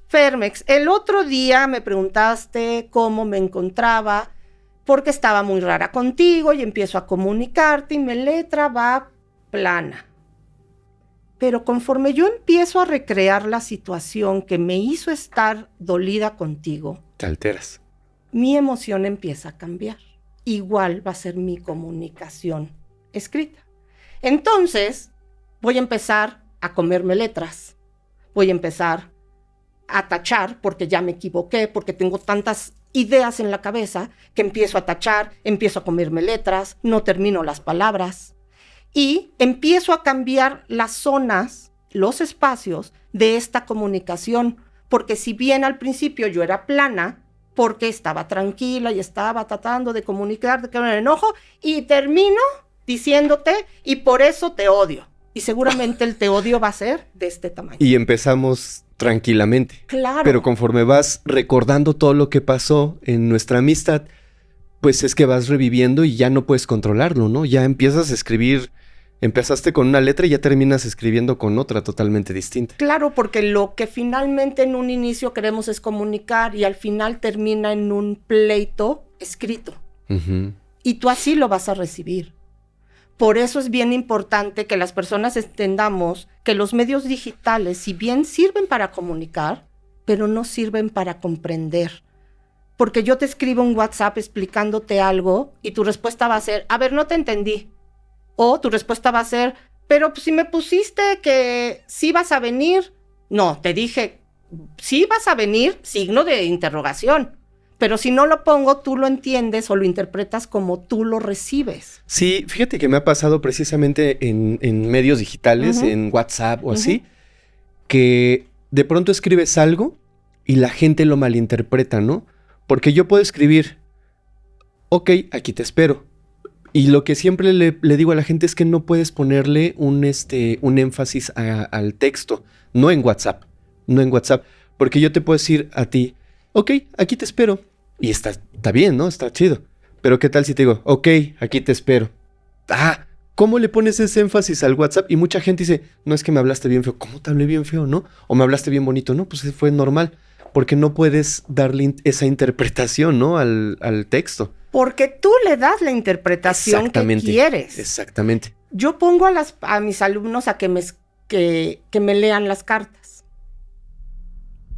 Fermex, el otro día me preguntaste cómo me encontraba, porque estaba muy rara contigo y empiezo a comunicarte y mi letra va plana. Pero conforme yo empiezo a recrear la situación que me hizo estar dolida contigo, te alteras. Mi emoción empieza a cambiar. Igual va a ser mi comunicación escrita. Entonces, voy a empezar a comerme letras. Voy a empezar a tachar porque ya me equivoqué, porque tengo tantas ideas en la cabeza que empiezo a tachar, empiezo a comerme letras, no termino las palabras y empiezo a cambiar las zonas, los espacios de esta comunicación, Porque si bien al principio yo era plana, porque estaba tranquila y estaba tratando de comunicar con el enojo, y termino diciéndote, y por eso te odio. Y seguramente el te odio va a ser de este tamaño. Y empezamos tranquilamente. Claro. Pero conforme vas recordando todo lo que pasó en nuestra amistad, pues es que vas reviviendo y ya no puedes controlarlo, ¿no? Ya empiezas a escribir, empezaste con una letra y ya terminas escribiendo con otra totalmente distinta. Claro, porque lo que finalmente en un inicio queremos es comunicar y al final termina en un pleito escrito. Uh-huh. Y tú así lo vas a recibir. Por eso es bien importante que las personas entendamos que los medios digitales, si bien sirven para comunicar, pero no sirven para comprender. Porque yo te escribo un WhatsApp explicándote algo y tu respuesta va a ser, a ver, no te entendí. O tu respuesta va a ser, pero si me pusiste que sí vas a venir. No, te dije, sí vas a venir, signo de interrogación. Pero si no lo pongo, tú lo entiendes o lo interpretas como tú lo recibes. Sí, fíjate que me ha pasado precisamente en medios digitales, Uh-huh. en WhatsApp o así, que de pronto escribes algo y la gente lo malinterpreta, ¿no? Porque yo puedo escribir, ok, aquí te espero. Y lo que siempre le digo a la gente es que no puedes ponerle un énfasis al texto, no en WhatsApp, porque yo te puedo decir a ti, ok, aquí te espero. Y está bien, ¿no? Está chido. Pero ¿qué tal si te digo, ok, aquí te espero? Ah, ¿cómo le pones ese énfasis al WhatsApp? Y mucha gente dice, no es que me hablaste bien feo. ¿Cómo te hablé bien feo, no? O me hablaste bien bonito. No, pues fue normal. Porque no puedes darle esa interpretación, ¿no? Al texto. Porque tú le das la interpretación que quieres. Exactamente. Yo pongo a mis alumnos a que me lean las cartas.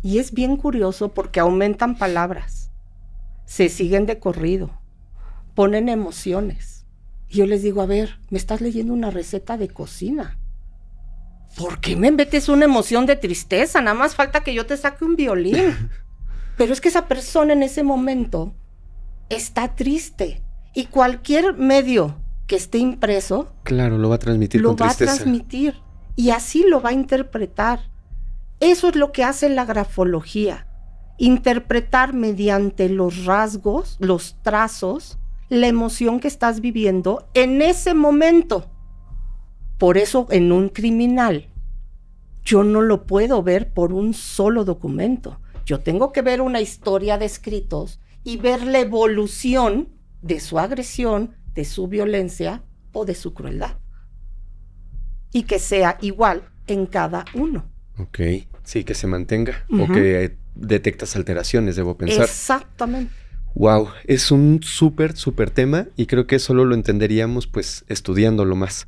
Y es bien curioso porque aumentan palabras, se siguen de corrido, ponen emociones. Y yo les digo, a ver, me estás leyendo una receta de cocina. ¿Por qué me metes una emoción de tristeza? Nada más falta que yo te saque un violín. Pero es que esa persona en ese momento está triste. Y cualquier medio que esté impreso, claro, lo va a transmitir con tristeza. Lo va a transmitir. Y así lo va a interpretar. Eso es lo que hace la grafología. Interpretar mediante los rasgos, los trazos, la emoción que estás viviendo en ese momento. Por eso en un criminal yo no lo puedo ver por un solo documento. Yo tengo que ver una historia de escritos y ver la evolución de su agresión, de su violencia o de su crueldad. Y que sea igual en cada uno. Ok, sí, que se mantenga. Uh-huh. O que detectas alteraciones, debo pensar. Exactamente. Wow, es un súper tema y creo que solo lo entenderíamos pues estudiándolo más.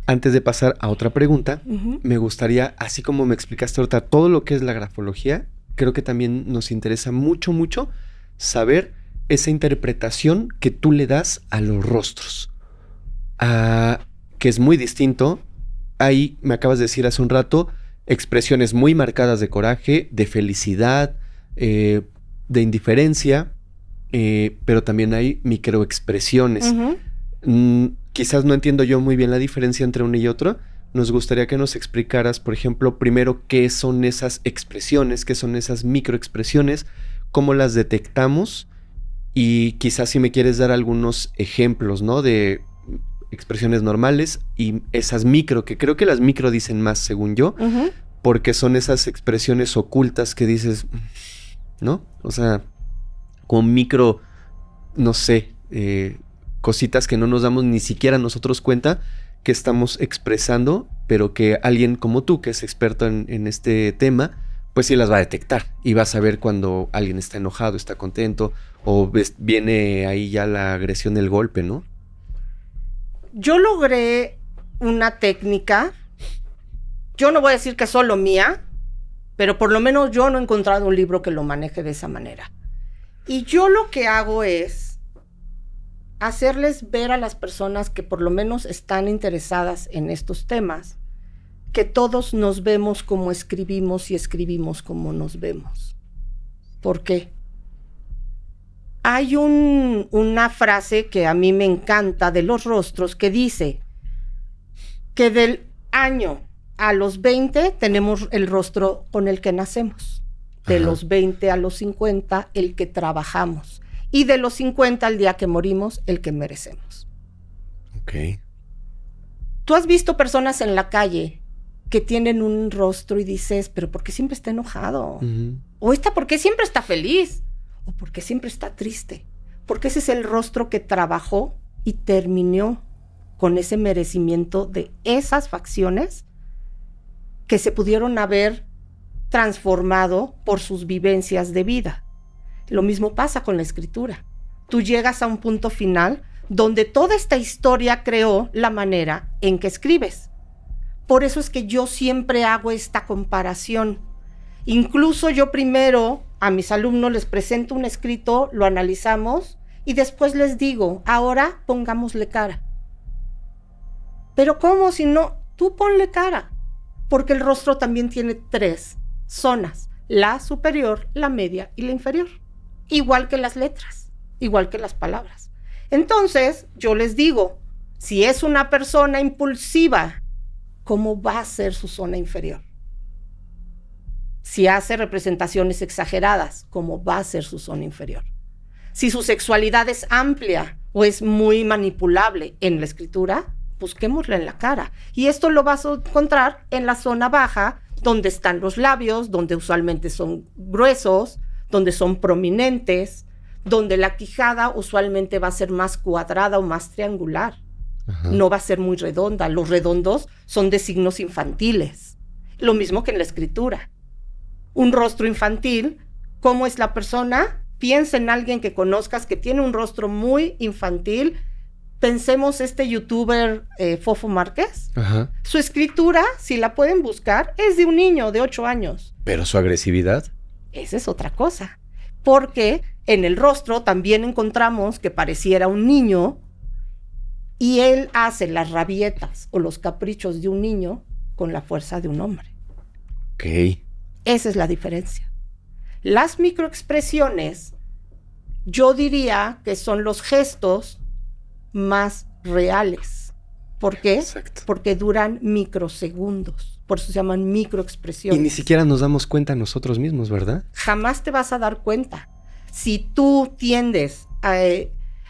Antes de pasar a otra pregunta, uh-huh, me gustaría, así como me explicaste ahorita todo lo que es la grafología, creo que también nos interesa mucho saber esa interpretación que tú le das a los rostros. Que es muy distinto. Ahí me acabas de decir hace un rato, expresiones muy marcadas de coraje, de felicidad, de indiferencia, pero también hay microexpresiones. Uh-huh. Quizás no entiendo yo muy bien la diferencia entre uno y otro. Nos gustaría que nos explicaras, por ejemplo, primero qué son esas expresiones, qué son esas microexpresiones, cómo las detectamos y quizás si me quieres dar algunos ejemplos, ¿no? De expresiones normales y esas micro, que creo que las micro dicen más según yo, uh-huh, porque son esas expresiones ocultas que dices, ¿no? O sea, con micro, no sé, cositas que no nos damos ni siquiera nosotros cuenta que estamos expresando, pero que alguien como tú, que es experto en este tema, pues sí las va a detectar y va a saber cuando alguien está enojado, está contento, o viene ahí ya la agresión, el golpe, ¿no? Yo logré una técnica, yo no voy a decir que solo mía, pero por lo menos yo no he encontrado un libro que lo maneje de esa manera. Y yo lo que hago es hacerles ver a las personas que por lo menos están interesadas en estos temas, que todos nos vemos como escribimos y escribimos como nos vemos. ¿Por qué? Hay una frase que a mí me encanta de los rostros que dice que del año a los 20 tenemos el rostro con el que nacemos. de los 20 a los 50, el que trabajamos. Y de los 50 al día que morimos, el que merecemos. Ok. Tú has visto personas en la calle que tienen un rostro y dices, pero ¿por qué siempre está enojado? O ¿por qué siempre está feliz? O ¿por qué siempre está triste? Porque ese es el rostro que trabajó y terminó con ese merecimiento de esas facciones que se pudieron haber transformado por sus vivencias de vida. Lo mismo pasa con la escritura. Tú llegas a un punto final donde toda esta historia creó la manera en que escribes. Por eso es que yo siempre hago esta comparación. Incluso yo primero a mis alumnos les presento un escrito, lo analizamos y después les digo, ahora pongámosle cara. Pero ¿cómo si no? Tú ponle cara. Porque el rostro también tiene 3 zonas, la superior, la media y la inferior. Igual que las letras, igual que las palabras. Entonces, yo les digo, si es una persona impulsiva, ¿cómo va a ser su zona inferior? Si hace representaciones exageradas, ¿cómo va a ser su zona inferior? Si su sexualidad es amplia o es muy manipulable en la escritura, busquémosla en la cara. Y esto lo vas a encontrar en la zona baja, donde están los labios, donde usualmente son gruesos, donde son prominentes, donde la quijada usualmente va a ser más cuadrada o más triangular. Ajá. No va a ser muy redonda. Los redondos son de signos infantiles. Lo mismo que en la escritura. Un rostro infantil, ¿cómo es la persona? Piensa en alguien que conozcas que tiene un rostro muy infantil. Pensemos este youtuber Fofo Márquez. Ajá. Su escritura, si la pueden buscar, es de un niño de 8 años. ¿Pero su agresividad? Esa es otra cosa. Porque en el rostro también encontramos que pareciera un niño y él hace las rabietas o los caprichos de un niño con la fuerza de un hombre. Ok. Esa es la diferencia. Las microexpresiones, yo diría que son los gestos más reales. ¿Por qué? Exacto. Porque duran microsegundos. Por eso se llaman microexpresiones. Y ni siquiera nos damos cuenta nosotros mismos, ¿verdad? Jamás te vas a dar cuenta. Si tú tiendes a...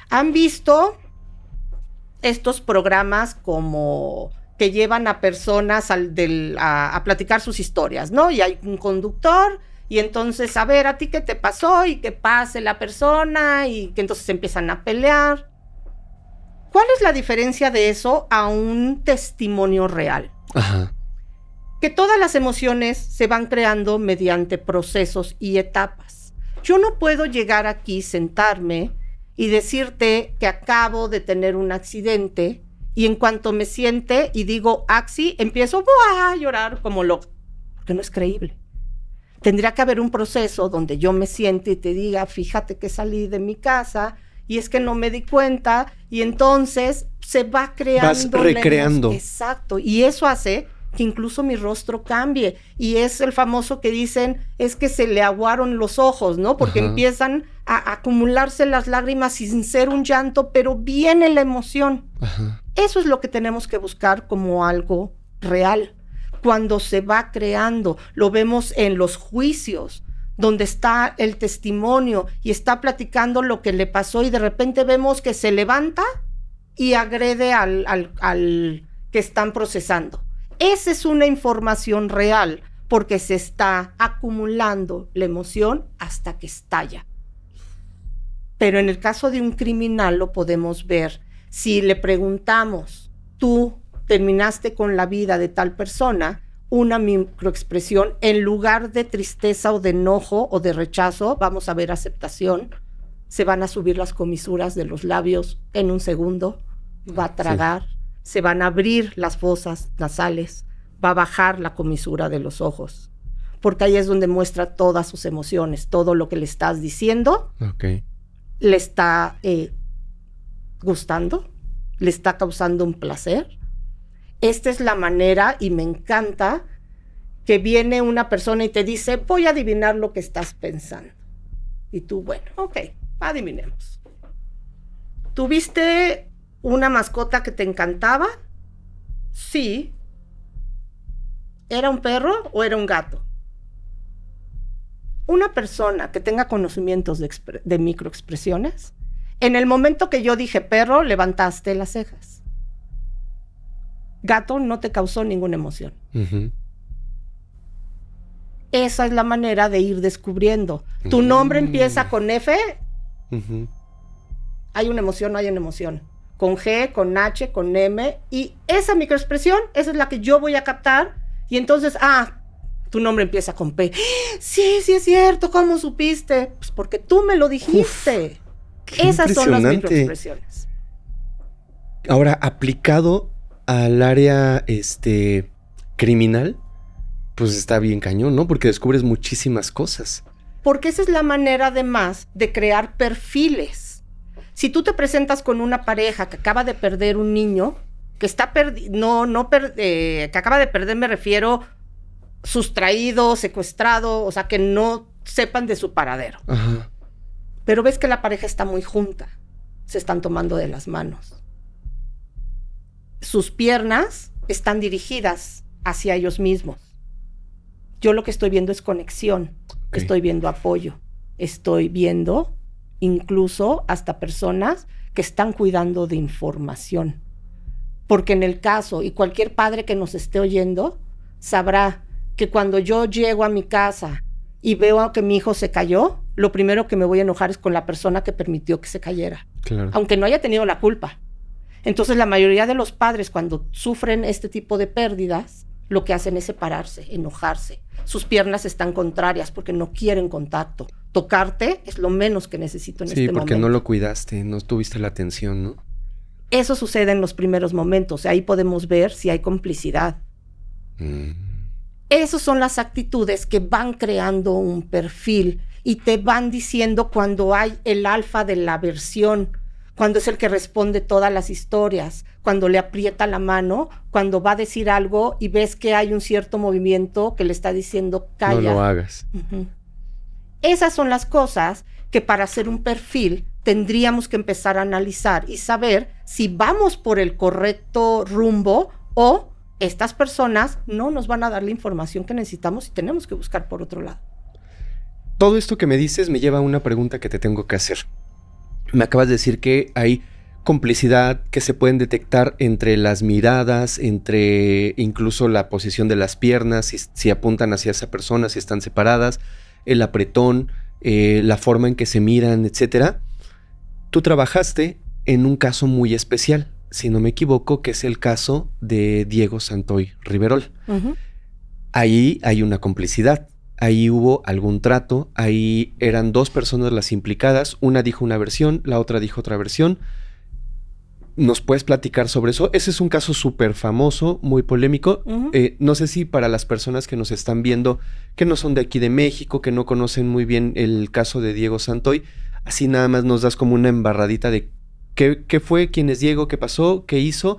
¿Han visto estos programas como que llevan a personas a platicar sus historias, ¿no? Y hay un conductor y entonces, a ver, ¿a ti qué te pasó? Y que pase la persona y que entonces empiezan a pelear. ¿Cuál es la diferencia de eso a un testimonio real? Ajá. Que todas las emociones se van creando mediante procesos y etapas. Yo no puedo llegar aquí, sentarme y decirte que acabo de tener un accidente y en cuanto me siente y digo axi, empiezo a llorar como loco, porque no es creíble. Tendría que haber un proceso donde yo me siente y te diga, fíjate que salí de mi casa y es que no me di cuenta y entonces se va creando. Vas recreando. Exacto, y eso hace que incluso mi rostro cambie. Y es el famoso que dicen, es que se le aguaron los ojos, ¿no? Porque Ajá. empiezan a acumularse las lágrimas sin ser un llanto, pero viene la emoción. Ajá. Eso es lo que tenemos que buscar como algo real. Cuando se va creando, lo vemos en los juicios, donde está el testimonio y está platicando lo que le pasó y de repente vemos que se levanta y agrede al que están procesando. Esa es una información real, porque se está acumulando la emoción hasta que estalla. Pero en el caso de un criminal lo podemos ver. Si le preguntamos, ¿tú terminaste con la vida de tal persona? Una microexpresión, en lugar de tristeza o de enojo o de rechazo, vamos a ver aceptación. Se van a subir las comisuras de los labios en un segundo, va a tragar. Sí. Se van a abrir las fosas nasales, va a bajar la comisura de los ojos, porque ahí es donde muestra todas sus emociones, todo lo que le estás diciendo, okay. Le está gustando, le está causando un placer. Esta es la manera, y me encanta, que viene una persona y te dice, voy a adivinar lo que estás pensando. Y tú, bueno, ok, adivinemos. ¿Tuviste una mascota que te encantaba? Sí. ¿Era un perro o era un gato? Una persona que tenga conocimientos de microexpresiones, en el momento que yo dije perro, levantaste las cejas. Gato no te causó ninguna emoción. Uh-huh. Esa es la manera de ir descubriendo. Tu nombre empieza con F, uh-huh. Hay una emoción, no hay una emoción. Con G, con H, con M, y esa microexpresión, esa es la que yo voy a captar, y entonces, tu nombre empieza con P. Sí, sí es cierto, ¿cómo supiste? Pues porque tú me lo dijiste. Esas son las microexpresiones. Ahora, aplicado al área criminal, pues está bien cañón, ¿no? Porque descubres muchísimas cosas. Porque esa es la manera, además, de crear perfiles. Si tú te presentas con una pareja que acaba de perder un niño, que está que acaba de perder, me refiero, sustraído, secuestrado, o sea, que no sepan de su paradero. Ajá. Pero ves que la pareja está muy junta, se están tomando de las manos. Sus piernas están dirigidas hacia ellos mismos. Yo lo que estoy viendo es conexión, estoy viendo apoyo, estoy viendo incluso hasta personas que están cuidando de información. Porque en el caso, y cualquier padre que nos esté oyendo, sabrá que cuando yo llego a mi casa y veo que mi hijo se cayó, lo primero que me voy a enojar es con la persona que permitió que se cayera. Claro. Aunque no haya tenido la culpa. Entonces la mayoría de los padres, cuando sufren este tipo de pérdidas, lo que hacen es separarse, enojarse. Sus piernas están contrarias porque no quieren contacto. Tocarte es lo menos que necesito en este momento. Sí, porque no lo cuidaste, no tuviste la atención, ¿no? Eso sucede en los primeros momentos. Ahí podemos ver si hay complicidad. Esas son las actitudes que van creando un perfil y te van diciendo cuando hay el alfa de la versión, cuando es el que responde todas las historias, cuando le aprieta la mano, cuando va a decir algo y ves que hay un cierto movimiento que le está diciendo calla. No lo hagas. Uh-huh. Esas son las cosas que para hacer un perfil tendríamos que empezar a analizar y saber si vamos por el correcto rumbo o estas personas no nos van a dar la información que necesitamos y tenemos que buscar por otro lado. Todo esto que me dices me lleva a una pregunta que te tengo que hacer. Me acabas de decir que hay complicidad que se pueden detectar entre las miradas, entre incluso la posición de las piernas, si apuntan hacia esa persona, si están separadas, el apretón, la forma en que se miran, etc. Tú trabajaste en un caso muy especial, si no me equivoco, que es el caso de Diego Santoy Riverol. Uh-huh. Ahí hay una complicidad. Ahí hubo algún trato, ahí eran dos personas las implicadas, una dijo una versión, la otra dijo otra versión. ¿Nos puedes platicar sobre eso? Ese es un caso súper famoso, muy polémico. Uh-huh. No sé si para las personas que nos están viendo, que no son de aquí de México, que no conocen muy bien el caso de Diego Santoy, así nada más nos das como una embarradita de qué fue, quién es Diego, qué pasó, qué hizo,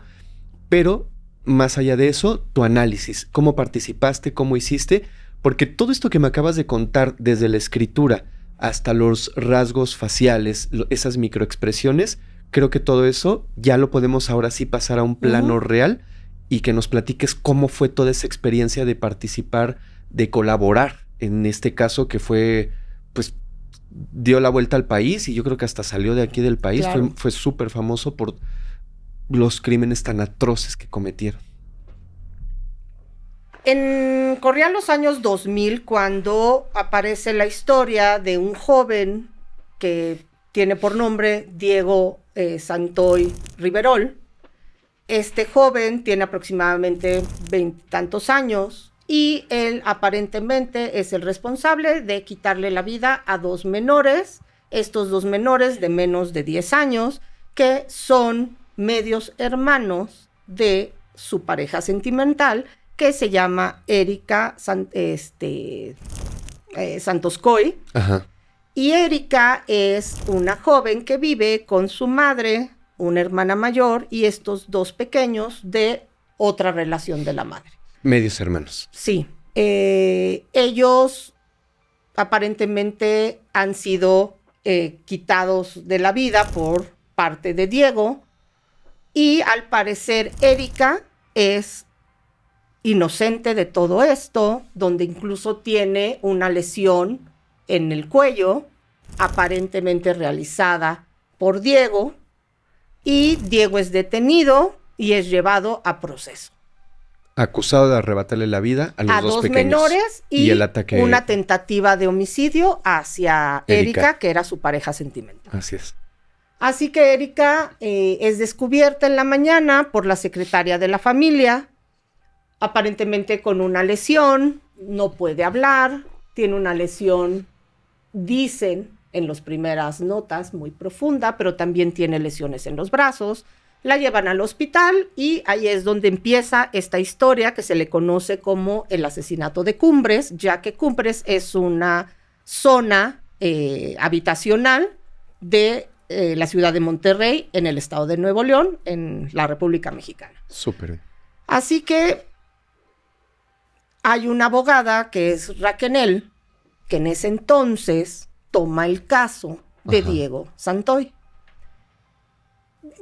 pero más allá de eso, tu análisis, cómo participaste, cómo hiciste. Porque todo esto que me acabas de contar, desde la escritura hasta los rasgos faciales, esas microexpresiones, creo que todo eso ya lo podemos ahora sí pasar a un plano real y que nos platiques cómo fue toda esa experiencia de participar, de colaborar en este caso que fue, pues, dio la vuelta al país y yo creo que hasta salió de aquí del país. Claro. Fue súper famoso por los crímenes tan atroces que cometieron. Corrían los años 2000 cuando aparece la historia de un joven que tiene por nombre Diego Santoy Riverol. Este joven tiene aproximadamente 20 y tantos años y él aparentemente es el responsable de quitarle la vida a dos menores, estos dos menores de menos de 10 años, que son medios hermanos de su pareja sentimental, que se llama Erika Santoscoy. Ajá. Y Erika es una joven que vive con su madre, una hermana mayor, y estos dos pequeños de otra relación de la madre. Medios hermanos. Sí. Ellos aparentemente han sido quitados de la vida por parte de Diego, y al parecer Erika es inocente de todo esto, donde incluso tiene una lesión en el cuello, aparentemente realizada por Diego, y Diego es detenido y es llevado a proceso. Acusado de arrebatarle la vida a los dos pequeños. Menores y el ataque... una tentativa de homicidio hacia Erika, que era su pareja sentimental. Así es. Así que Erika es descubierta en la mañana por la secretaria de la familia, aparentemente con una lesión, no puede hablar, tiene una lesión, dicen en las primeras notas, muy profunda, pero también tiene lesiones en los brazos. La llevan al hospital y ahí es donde empieza esta historia que se le conoce como el asesinato de Cumbres, ya que Cumbres es una zona habitacional de la ciudad de Monterrey, en el estado de Nuevo León, en la República Mexicana. Súper. Así que hay una abogada que es Raquel, que en ese entonces toma el caso de Diego Santoy.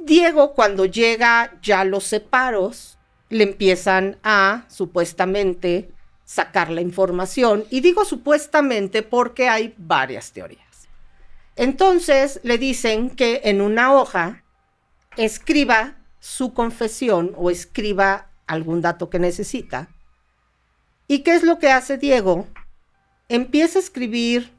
Diego, cuando llega ya los separos, le empiezan a supuestamente sacar la información. Y digo supuestamente porque hay varias teorías. Entonces le dicen que en una hoja escriba su confesión o escriba algún dato que necesita. ¿Y qué es lo que hace Diego? Empieza a escribir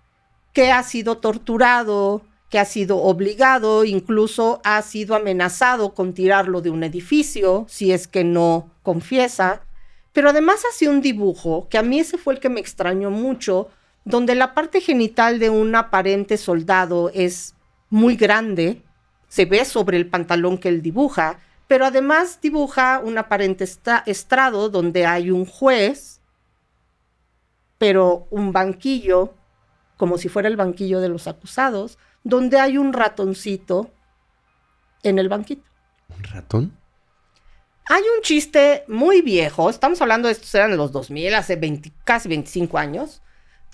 que ha sido torturado, que ha sido obligado, incluso ha sido amenazado con tirarlo de un edificio si es que no confiesa. Pero además hace un dibujo, que a mí ese fue el que me extrañó mucho, donde la parte genital de un aparente soldado es muy grande, se ve sobre el pantalón que él dibuja, pero además dibuja un aparente estrado donde hay un juez, pero un banquillo, como si fuera el banquillo de los acusados, donde hay un ratoncito en el banquito. ¿Un ratón? Hay un chiste muy viejo, estamos hablando de estos eran los 2000, hace casi 25 años.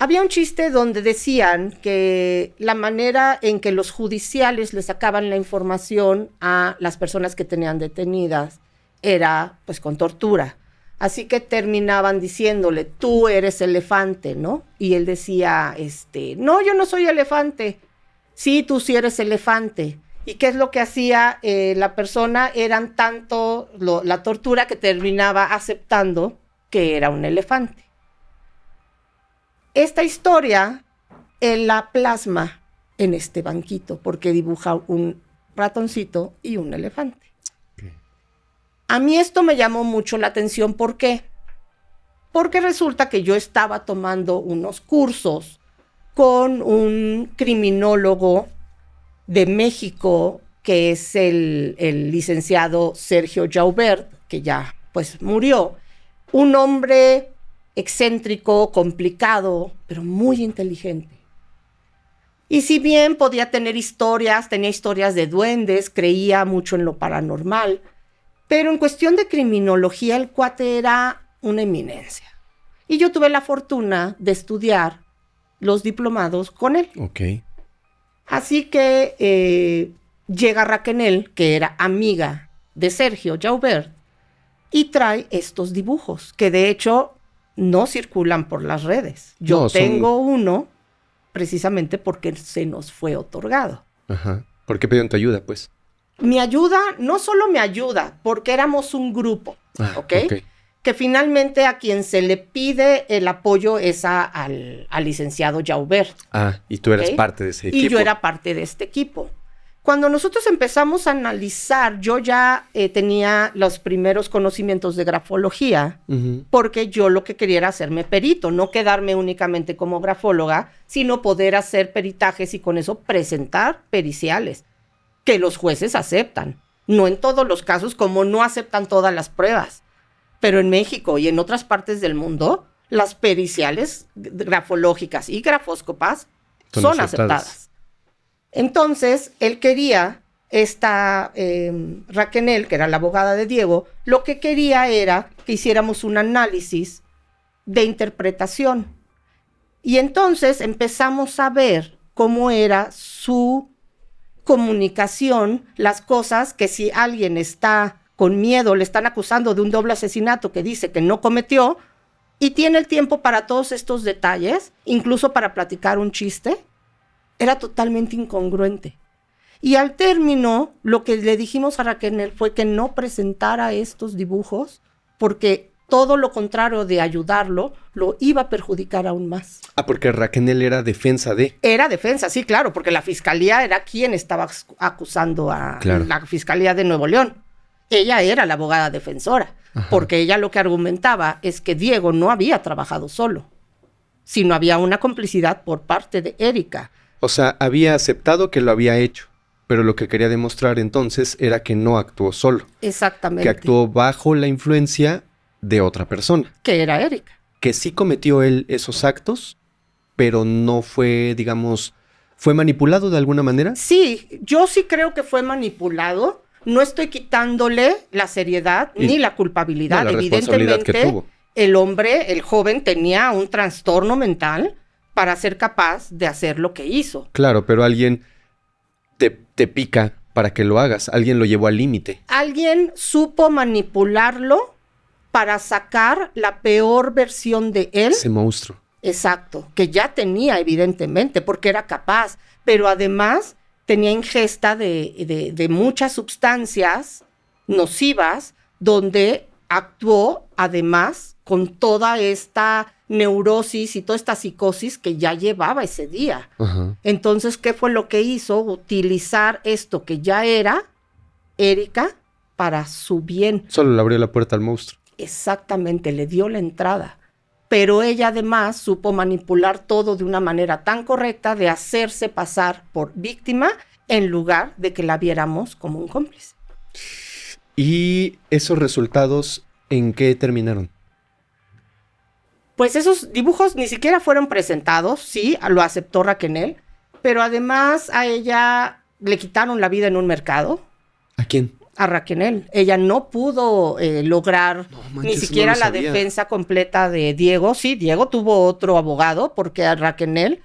Había un chiste donde decían que la manera en que los judiciales le sacaban la información a las personas que tenían detenidas era pues con tortura. Así que terminaban diciéndole, tú eres elefante, ¿no? Y él decía, no, yo no soy elefante. Sí, tú sí eres elefante. ¿Y qué es lo que hacía la persona? Eran tanto la tortura que terminaba aceptando que era un elefante. Esta historia él la plasma en este banquito porque dibuja un ratoncito y un elefante. Okay. A mí esto me llamó mucho la atención. ¿Por qué? Porque resulta que yo estaba tomando unos cursos con un criminólogo de México que es el licenciado Sergio Jaubert, que ya pues murió, un hombre excéntrico, complicado, pero muy inteligente. Y si bien podía tener historias, tenía historias de duendes, creía mucho en lo paranormal, pero en cuestión de criminología el cuate era una eminencia. Y yo tuve la fortuna de estudiar los diplomados con él. Ok. Así que llega Raquel, que era amiga de Sergio Jaubert, y trae estos dibujos, que de hecho no circulan por las redes. Yo tengo uno precisamente porque se nos fue otorgado. Ajá. ¿Por qué pidieron tu ayuda, pues? Mi ayuda, no solo mi ayuda, porque éramos un grupo, ¿ok? Que finalmente a quien se le pide el apoyo es al licenciado Jaubert. Ah, y tú eras parte de ese equipo. Y yo era parte de este equipo. Cuando nosotros empezamos a analizar, yo ya tenía los primeros conocimientos de grafología, porque yo lo que quería era hacerme perito, no quedarme únicamente como grafóloga, sino poder hacer peritajes y con eso presentar periciales, que los jueces aceptan. No en todos los casos, como no aceptan todas las pruebas. Pero en México y en otras partes del mundo, las periciales grafológicas y grafóscopas son aceptadas. Entonces, él quería, Raquel, que era la abogada de Diego, lo que quería era que hiciéramos un análisis de interpretación. Y entonces empezamos a ver cómo era su comunicación, las cosas que si alguien está con miedo, le están acusando de un doble asesinato que dice que no cometió, y tiene el tiempo para todos estos detalles, incluso para platicar un chiste, era totalmente incongruente. Y al término, lo que le dijimos a Raquel fue que no presentara estos dibujos porque todo lo contrario de ayudarlo, lo iba a perjudicar aún más. Ah, porque Raquel era defensa de... Era defensa, sí, claro, porque la fiscalía era quien estaba acusando a la Fiscalía de Nuevo León. Ella era la abogada defensora, porque ella lo que argumentaba es que Diego no había trabajado solo, sino había una complicidad por parte de Erika. O sea, había aceptado que lo había hecho, pero lo que quería demostrar entonces era que no actuó solo. Exactamente. Que actuó bajo la influencia de otra persona. Que era Erika. Que sí cometió él esos actos, pero no fue, digamos, ¿fue manipulado de alguna manera? Sí, yo sí creo que fue manipulado. No estoy quitándole la seriedad ni la culpabilidad. No, la responsabilidad que tuvo. El hombre, el joven, tenía un trastorno mental para ser capaz de hacer lo que hizo. Claro, pero alguien te pica para que lo hagas. Alguien lo llevó al límite. Alguien supo manipularlo para sacar la peor versión de él. Ese monstruo. Exacto, que ya tenía evidentemente, porque era capaz, pero además tenía ingesta de muchas sustancias nocivas, donde actuó además con toda esta neurosis y toda esta psicosis que ya llevaba ese día. Entonces, ¿qué fue lo que hizo? Utilizar esto que ya era Erika para su bien. Solo le abrió la puerta al monstruo. Exactamente, le dio la entrada. Pero ella además supo manipular todo de una manera tan correcta de hacerse pasar por víctima en lugar de que la viéramos como un cómplice. ¿Y esos resultados en qué terminaron? Pues esos dibujos ni siquiera fueron presentados, sí, lo aceptó Raquel, pero además a ella le quitaron la vida en un mercado. ¿A quién? A Raquel. Ella no pudo lograr ni siquiera la defensa completa de Diego. Sí, Diego tuvo otro abogado porque a Raquel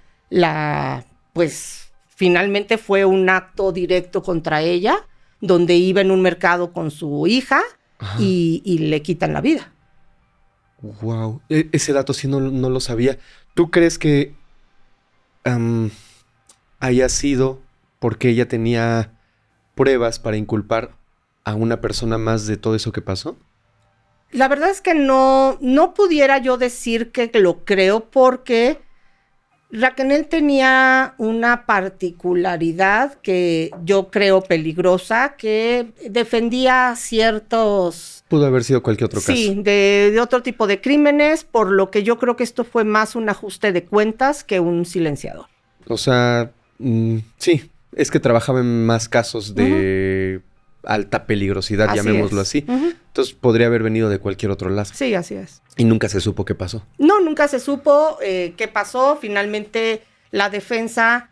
finalmente fue un acto directo contra ella, donde iba en un mercado con su hija y le quitan la vida. Wow, ese dato sí no lo sabía. ¿Tú crees que haya sido porque ella tenía pruebas para inculpar a una persona más de todo eso que pasó? La verdad es que no pudiera yo decir que lo creo, porque Raquel tenía una particularidad que yo creo peligrosa, que defendía ciertos... Pudo haber sido cualquier otro caso. Sí, de otro tipo de crímenes, por lo que yo creo que esto fue más un ajuste de cuentas que un silenciador. O sea, sí, es que trabajaba en más casos de alta peligrosidad, Así llamémoslo es. así. Entonces podría haber venido de cualquier otro lado. Sí, así es. Y nunca se supo qué pasó. No, nunca se supo qué pasó. Finalmente, la defensa...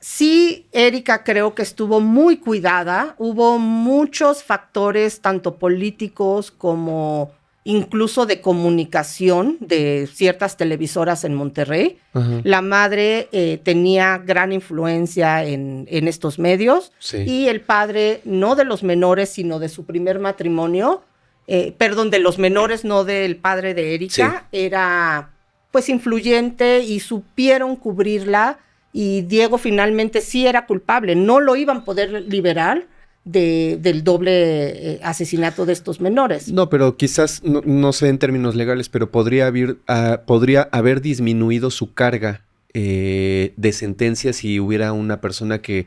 Sí, Erika creo que estuvo muy cuidada. Hubo muchos factores, tanto políticos como incluso de comunicación de ciertas televisoras en Monterrey. La madre tenía gran influencia en estos medios. Sí. Y el padre, no de los menores, sino de su primer matrimonio, de los menores, no del padre de Erika, era pues influyente y supieron cubrirla. Y Diego finalmente sí era culpable. No lo iban a poder liberar del doble asesinato de estos menores. No, pero quizás, no sé en términos legales, pero podría haber disminuido su carga de sentencia si hubiera una persona que,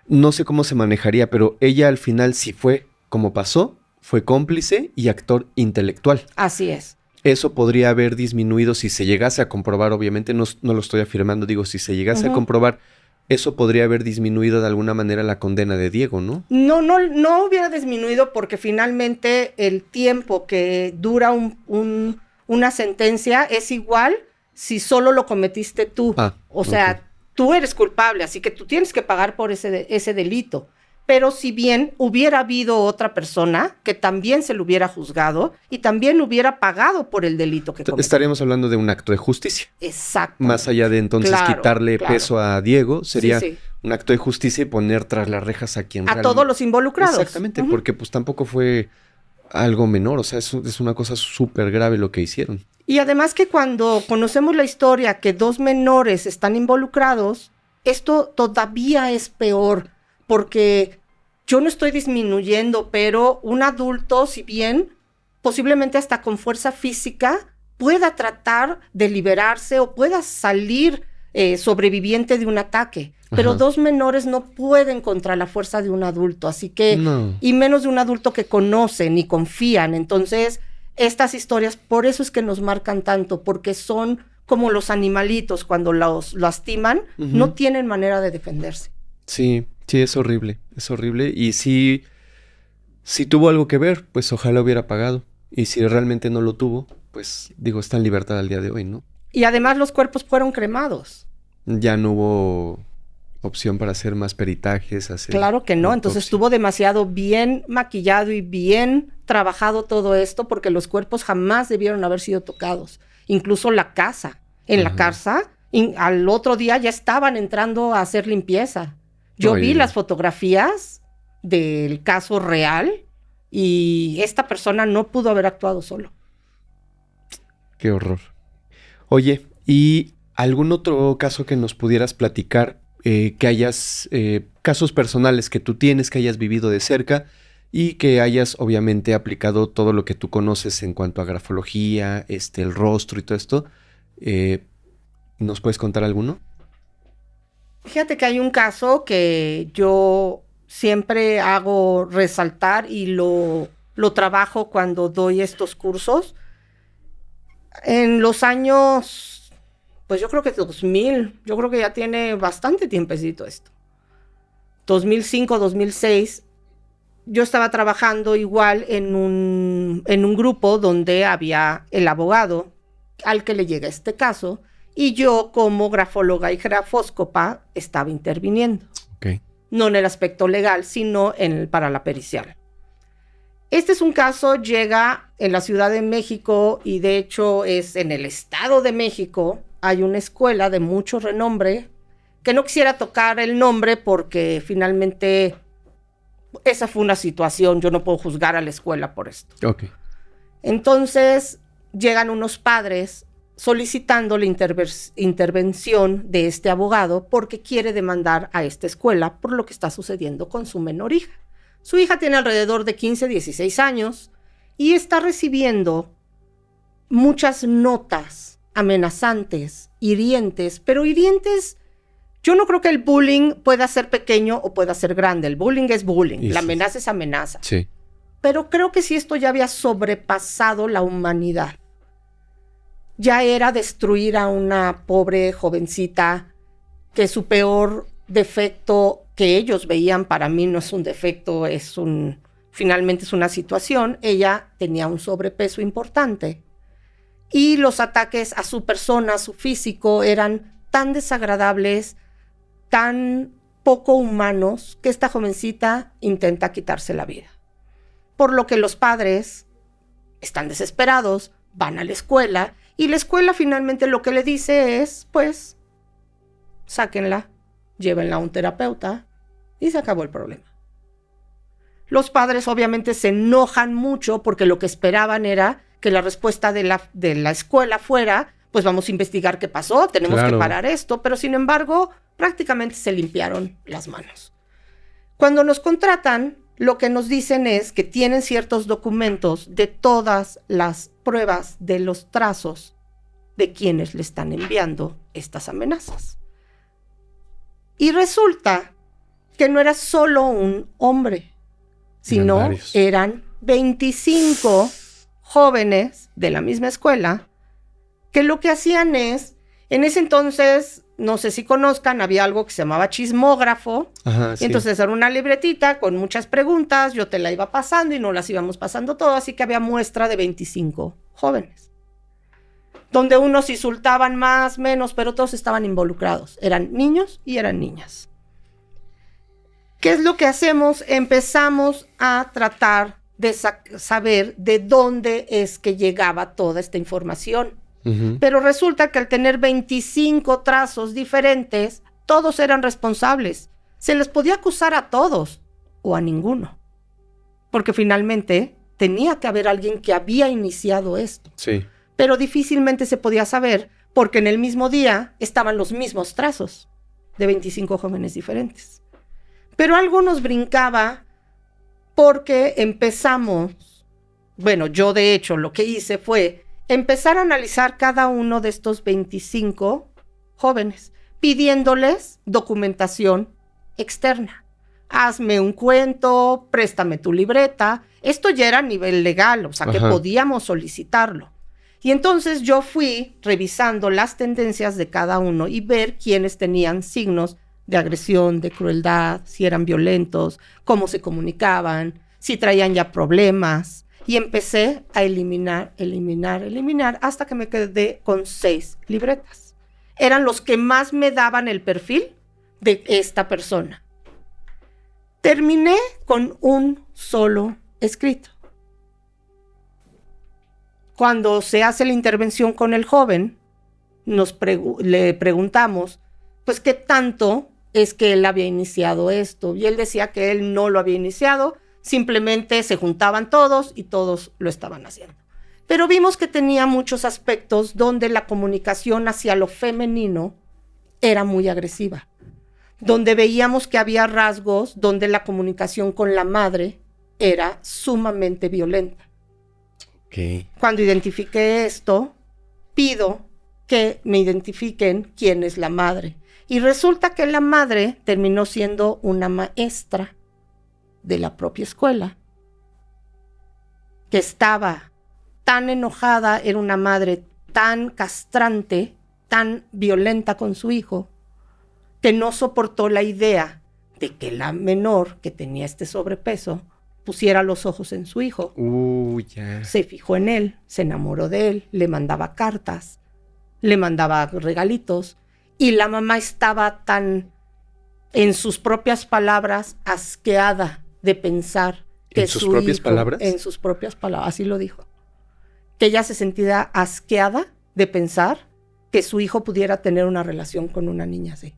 no sé cómo se manejaría, pero ella al final sí fue, como pasó, fue cómplice y actor intelectual. Así es. Eso podría haber disminuido si se llegase a comprobar, obviamente no lo estoy afirmando, digo, si se llegase a comprobar, eso podría haber disminuido de alguna manera la condena de Diego, ¿no? No hubiera disminuido, porque finalmente el tiempo que dura una sentencia es igual si solo lo cometiste tú. O sea, tú eres culpable, así que tú tienes que pagar por ese delito. Pero si bien hubiera habido otra persona que también se lo hubiera juzgado y también hubiera pagado por el delito que cometió. Estaríamos hablando de un acto de justicia. Exacto. Más allá de entonces quitarle peso a Diego, sería un acto de justicia y poner tras las rejas a quien realmente... A todos los involucrados. Exactamente, porque pues tampoco fue algo menor, o sea, es una cosa súper grave lo que hicieron. Y además que cuando conocemos la historia que 2 menores están involucrados, esto todavía es peor, porque yo no estoy disminuyendo, pero un adulto, si bien posiblemente hasta con fuerza física, pueda tratar de liberarse o pueda salir sobreviviente de un ataque. Pero 2 menores no pueden contra la fuerza de un adulto, así que, y menos de un adulto que conocen y confían. Entonces, estas historias, por eso es que nos marcan tanto, porque son como los animalitos cuando los lastiman, no tienen manera de defenderse. Sí, es horrible, y si tuvo algo que ver, pues ojalá hubiera pagado, y si realmente no lo tuvo, pues digo, está en libertad al día de hoy, ¿no? Y además los cuerpos fueron cremados. Ya no hubo opción para hacer más peritajes, Claro que no, entonces estuvo demasiado bien maquillado y bien trabajado todo esto, porque los cuerpos jamás debieron haber sido tocados. Incluso la casa. En la casa, al otro día ya estaban entrando a hacer limpieza. Yo vi las fotografías del caso real y esta persona no pudo haber actuado solo. Qué horror. Oye, ¿y algún otro caso que nos pudieras platicar, que hayas, casos personales que tú tienes, que hayas vivido de cerca y que hayas obviamente aplicado todo lo que tú conoces en cuanto a grafología, el rostro y todo esto? ¿Nos puedes contar alguno? Fíjate que hay un caso que yo siempre hago resaltar y lo trabajo cuando doy estos cursos. En los años, pues yo creo que 2000, yo creo que ya tiene bastante tiempecito esto. 2005, 2006, yo estaba trabajando igual en un grupo donde había el abogado al que le llega este caso y yo como grafóloga y grafóscopa estaba interviniendo. Okay. No en el aspecto legal, sino para la pericial. Este es un caso, llega en la Ciudad de México y de hecho es en el Estado de México. Hay una escuela de mucho renombre, que no quisiera tocar el nombre porque finalmente esa fue una situación, yo no puedo juzgar a la escuela por esto. Okay. Entonces llegan unos padres solicitando la intervención de este abogado porque quiere demandar a esta escuela por lo que está sucediendo con su menor hija. Su hija tiene alrededor de 15, 16 años y está recibiendo muchas notas amenazantes, hirientes, pero hirientes. Yo no creo que el bullying pueda ser pequeño o pueda ser grande. El bullying es bullying, la amenaza es amenaza. Sí. Pero creo que si esto ya había sobrepasado la humanidad, ya era destruir a una pobre jovencita que su peor defecto que ellos veían, para mí no es un defecto, finalmente es una situación. Ella tenía un sobrepeso importante y los ataques a su persona, a su físico, eran tan desagradables, tan poco humanos, que esta jovencita intenta quitarse la vida. Por lo que los padres están desesperados, van a la escuela y la escuela finalmente lo que le dice es, pues, sáquenla, llévenla a un terapeuta y se acabó el problema. Los padres obviamente se enojan mucho porque lo que esperaban era que la respuesta de la escuela fuera, pues vamos a investigar qué pasó, tenemos que parar esto, pero sin embargo prácticamente se limpiaron las manos. Cuando nos contratan, lo que nos dicen es que tienen ciertos documentos de todas las pruebas de los trazos de quienes le están enviando estas amenazas. Y resulta que no era solo un hombre, sino eran 25 jóvenes de la misma escuela que lo que hacían es, en ese entonces, no sé si conozcan, había algo que se llamaba chismógrafo. Ajá, sí. Entonces era una libretita con muchas preguntas, yo te la iba pasando y no las íbamos pasando todas, así que había muestra de 25 jóvenes, donde unos insultaban más, menos, pero todos estaban involucrados. Eran niños y eran niñas. ¿Qué es lo que hacemos? Empezamos a tratar de saber de dónde es que llegaba toda esta información. Uh-huh. Pero resulta que al tener 25 trazos diferentes, todos eran responsables. Se les podía acusar a todos o a ninguno. Porque finalmente tenía que haber alguien que había iniciado esto. Sí. pero difícilmente se podía saber porque en el mismo día estaban los mismos trazos de 25 jóvenes diferentes. Pero algo nos brincaba porque empezamos, bueno, yo de hecho lo que hice fue empezar a analizar cada uno de estos 25 jóvenes, pidiéndoles documentación externa. Hazme un cuento, préstame tu libreta. Esto ya era a nivel legal, o sea, que podíamos solicitarlo. Y entonces yo fui revisando las tendencias de cada uno y ver quiénes tenían signos de agresión, de crueldad, si eran violentos, cómo se comunicaban, si traían ya problemas. Y empecé a eliminar, hasta que me quedé con 6 libretas. Eran los que más me daban el perfil de esta persona. Terminé con un solo escrito. Cuando se hace la intervención con el joven, le preguntamos, pues, ¿qué tanto es que él había iniciado esto? Y él decía que él no lo había iniciado, simplemente se juntaban todos y todos lo estaban haciendo. Pero vimos que tenía muchos aspectos donde la comunicación hacia lo femenino era muy agresiva, donde veíamos que había rasgos donde la comunicación con la madre era sumamente violenta. Okay. Cuando identifiqué esto, pido que me identifiquen quién es la madre. Y resulta que la madre terminó siendo una maestra de la propia escuela, que estaba tan enojada, era una madre tan castrante, tan violenta con su hijo, que no soportó la idea de que la menor, que tenía este sobrepeso, pusiera los ojos en su hijo. Ya. Se fijó en él, se enamoró de él, le mandaba cartas, le mandaba regalitos, y la mamá estaba tan, en sus propias palabras, asqueada de pensar que ¿En sus propias palabras? En sus propias palabras, así lo dijo. Que ella se sentía asqueada de pensar que su hijo pudiera tener una relación con una niña así.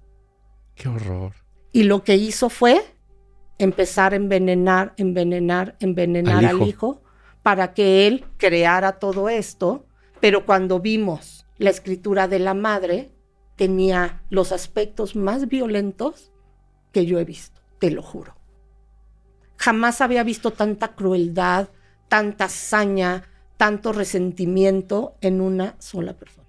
¡Qué horror! Y lo que hizo fue empezar a envenenar al hijo para que él creara todo esto, pero cuando vimos la escritura de la madre, tenía los aspectos más violentos que yo he visto, te lo juro. Jamás había visto tanta crueldad, tanta hazaña, tanto resentimiento en una sola persona.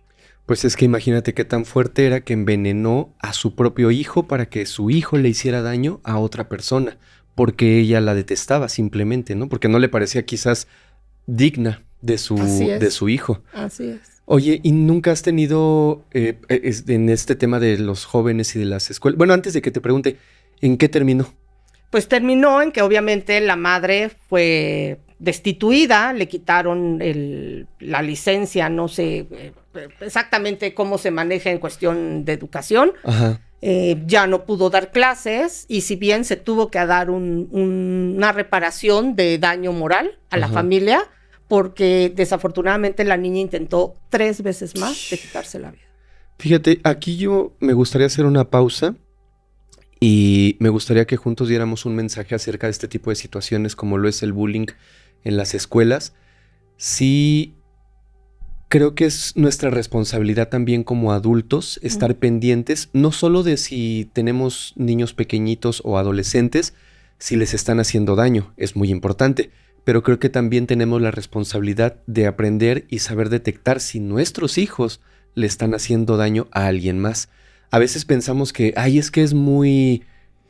Pues es que imagínate qué tan fuerte era que envenenó a su propio hijo para que su hijo le hiciera daño a otra persona, porque ella la detestaba simplemente, ¿no? Porque no le parecía quizás digna de su hijo. Así es. Oye, ¿y nunca has tenido en este tema de los jóvenes y de las escuelas? Bueno, antes de que te pregunte, ¿en qué terminó? Pues terminó en que obviamente la madre fue destituida, le quitaron la licencia, no sé exactamente cómo se maneja en cuestión de educación. Ajá. Ya no pudo dar clases y si bien se tuvo que dar una reparación de daño moral a la familia, porque desafortunadamente la niña intentó 3 veces más de quitarse la vida. Fíjate, aquí yo me gustaría hacer una pausa y me gustaría que juntos diéramos un mensaje acerca de este tipo de situaciones como lo es el bullying en las escuelas. Sí, creo que es nuestra responsabilidad también como adultos estar pendientes, no solo de si tenemos niños pequeñitos o adolescentes, si les están haciendo daño, es muy importante, pero creo que también tenemos la responsabilidad de aprender y saber detectar si nuestros hijos le están haciendo daño a alguien más. A veces pensamos que, es que es muy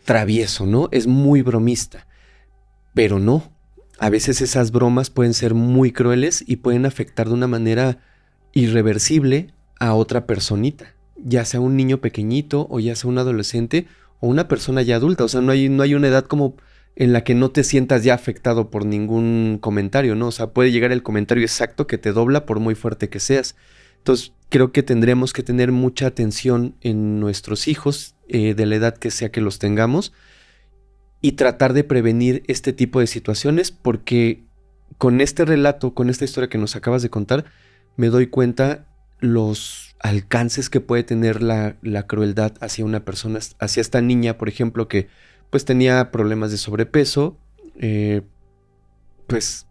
travieso, ¿no? Es muy bromista, pero no. A veces esas bromas pueden ser muy crueles y pueden afectar de una manera irreversible a otra personita, ya sea un niño pequeñito o ya sea un adolescente o una persona ya adulta. O sea, no hay una edad como en la que no te sientas ya afectado por ningún comentario, ¿no? O sea, puede llegar el comentario exacto que te dobla por muy fuerte que seas. Entonces, creo que tendremos que tener mucha atención en nuestros hijos, de la edad que sea que los tengamos, y tratar de prevenir este tipo de situaciones, porque con este relato, con esta historia que nos acabas de contar, me doy cuenta los alcances que puede tener la crueldad hacia una persona, hacia esta niña, por ejemplo, que pues tenía problemas de sobrepeso, pues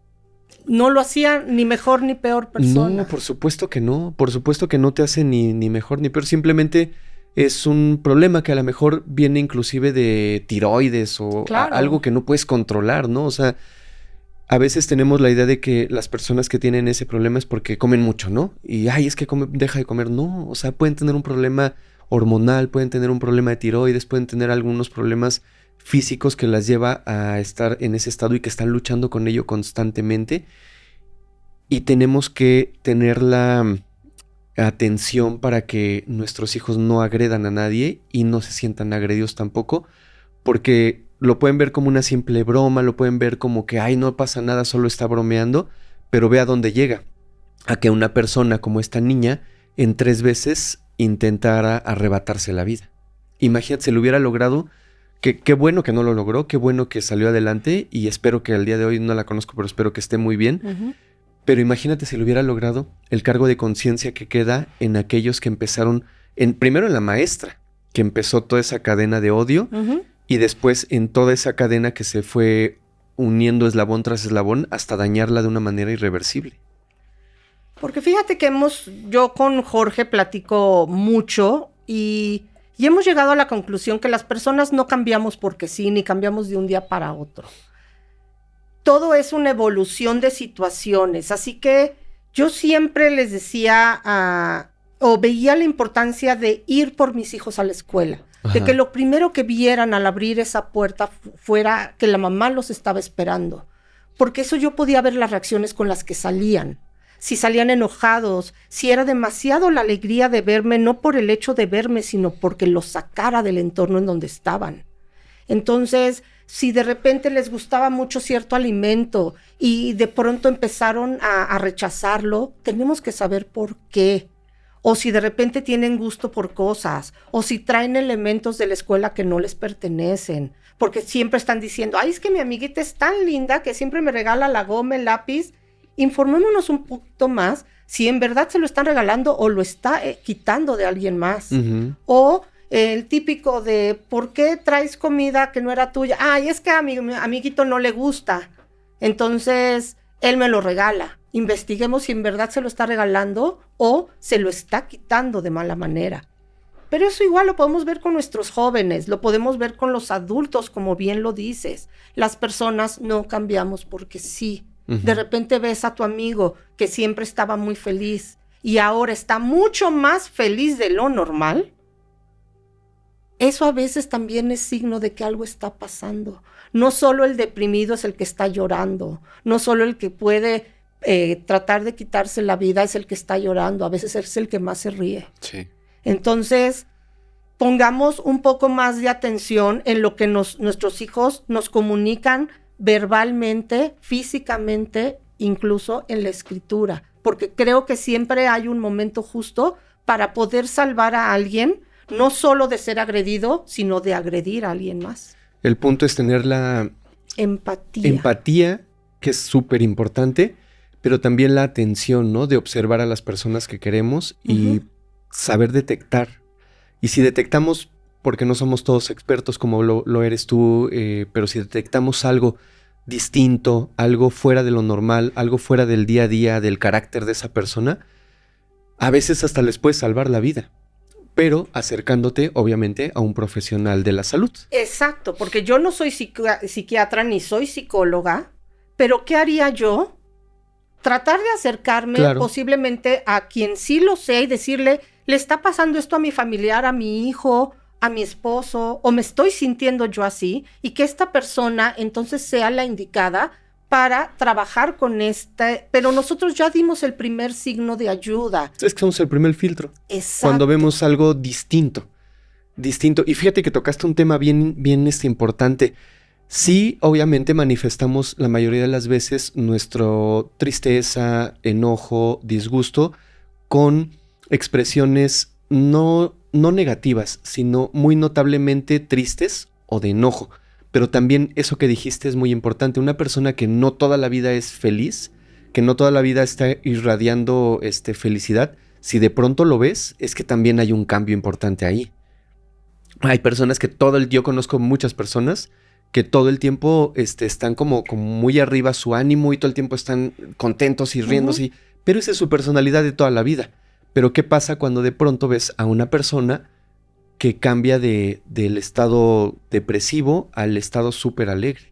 No lo hacía ni mejor ni peor persona. No, por supuesto que no. Por supuesto que no te hace ni mejor ni peor. Simplemente es un problema que a lo mejor viene inclusive de tiroides o Claro. algo que no puedes controlar, ¿no? O sea, a veces tenemos la idea de que las personas que tienen ese problema es porque comen mucho, ¿no? Y, ay, es que deja de comer. No, o sea, pueden tener un problema hormonal, pueden tener un problema de tiroides, pueden tener algunos problemas físicos que las lleva a estar en ese estado y que están luchando con ello constantemente. Y tenemos que tener la atención para que nuestros hijos no agredan a nadie y no se sientan agredidos tampoco, porque lo pueden ver como una simple broma, lo pueden ver como que, ay, no pasa nada, solo está bromeando, pero ve a dónde llega, a que una persona como esta niña en 3 veces intentara arrebatarse la vida. Imagínate, se lo hubiera logrado, qué bueno que no lo logró, qué bueno que salió adelante y espero que al día de hoy, no la conozco, pero espero que esté muy bien. Uh-huh. Pero imagínate si lo hubiera logrado, el cargo de conciencia que queda en aquellos que empezaron, primero en la maestra, que empezó toda esa cadena de odio, Uh-huh. y después en toda esa cadena que se fue uniendo eslabón tras eslabón hasta dañarla de una manera irreversible. Porque fíjate que yo con Jorge platico mucho y hemos llegado a la conclusión que las personas no cambiamos porque sí, ni cambiamos de un día para otro. Todo es una evolución de situaciones, así que yo siempre les decía o veía la importancia de ir por mis hijos a la escuela, Ajá. de que lo primero que vieran al abrir esa puerta fuera que la mamá los estaba esperando, porque eso yo podía ver las reacciones con las que salían, si salían enojados, si era demasiado la alegría de verme, no por el hecho de verme, sino porque los sacara del entorno en donde estaban. Entonces, si de repente les gustaba mucho cierto alimento y de pronto empezaron a rechazarlo, tenemos que saber por qué. O si de repente tienen gusto por cosas, o si traen elementos de la escuela que no les pertenecen, porque siempre están diciendo, ay, es que mi amiguita es tan linda que siempre me regala la goma, el lápiz. Informémonos un poquito más si en verdad se lo están regalando o lo está quitando de alguien más. Uh-huh. O el típico de, ¿por qué traes comida que no era tuya? Ay, es que a mi amiguito no le gusta, entonces él me lo regala. Investiguemos si en verdad se lo está regalando o se lo está quitando de mala manera. Pero eso igual lo podemos ver con nuestros jóvenes, lo podemos ver con los adultos, como bien lo dices. Las personas no cambiamos porque sí. Uh-huh. De repente ves a tu amigo que siempre estaba muy feliz y ahora está mucho más feliz de lo normal. Eso a veces también es signo de que algo está pasando. No solo el deprimido es el que está llorando, no solo el que puede tratar de quitarse la vida es el que está llorando, a veces es el que más se ríe. Sí. Entonces, pongamos un poco más de atención en lo que nuestros hijos nos comunican verbalmente, físicamente, incluso en la escritura, porque creo que siempre hay un momento justo para poder salvar a alguien, no solo de ser agredido, sino de agredir a alguien más. El punto es tener la empatía, que es súper importante, pero también la atención, ¿no? De observar a las personas que queremos y saber detectar. Y si detectamos, porque no somos todos expertos como lo eres tú, pero si detectamos algo distinto, algo fuera de lo normal, algo fuera del día a día, del carácter de esa persona, a veces hasta les puede salvar la vida. Pero acercándote, obviamente, a un profesional de la salud. Exacto, porque yo no soy psiquiatra ni soy psicóloga, pero ¿qué haría yo? Tratar de acercarme posiblemente a quien sí lo sé y decirle, le está pasando esto a mi familiar, a mi hijo, a mi esposo, o me estoy sintiendo yo así, y que esta persona entonces sea la indicada para trabajar con pero nosotros ya dimos el primer signo de ayuda. Es que somos el primer filtro. Exacto. Cuando vemos algo distinto. Y fíjate que tocaste un tema bien importante. Sí, obviamente manifestamos la mayoría de las veces nuestra tristeza, enojo, disgusto con expresiones no negativas, sino muy notablemente tristes o de enojo. Pero también eso que dijiste es muy importante. Una persona que no toda la vida es feliz, que no toda la vida está irradiando felicidad, si de pronto lo ves, es que también hay un cambio importante ahí. Hay personas que yo conozco muchas personas que todo el tiempo están como muy arriba su ánimo y todo el tiempo están contentos y riéndose, pero esa es su personalidad de toda la vida. Pero ¿qué pasa cuando de pronto ves a una persona que cambia del estado depresivo al estado súper alegre?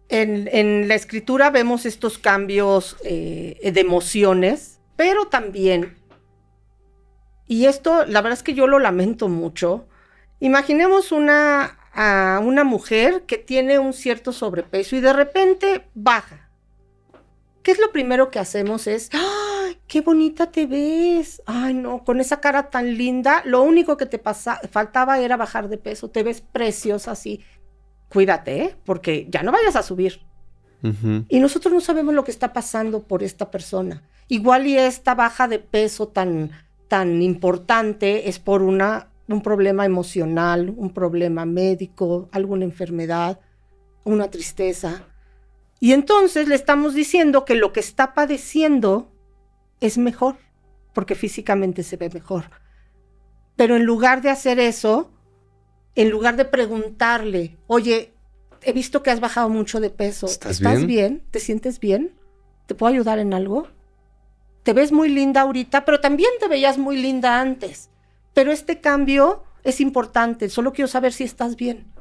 En la escritura vemos estos cambios de emociones, pero también, y esto la verdad es que yo lo lamento mucho, imaginemos a una mujer que tiene un cierto sobrepeso y de repente baja. ¿Qué es lo primero que hacemos? ¡Ay, qué bonita te ves! ¡Ay, no! Con esa cara tan linda, lo único que te faltaba era bajar de peso. Te ves preciosa así. Cuídate, porque ya no vayas a subir. Y nosotros no sabemos lo que está pasando por esta persona. Igual y esta baja de peso tan importante es por un problema emocional, un problema médico, alguna enfermedad, una tristeza. Y entonces le estamos diciendo que lo que está padeciendo es mejor, porque físicamente se ve mejor. Pero en lugar de hacer eso, en lugar de preguntarle, oye, he visto que has bajado mucho de peso. ¿Estás bien? ¿Te sientes bien? ¿Te puedo ayudar en algo? Te ves muy linda ahorita, pero también te veías muy linda antes. Pero este cambio es importante, solo quiero saber si estás bien.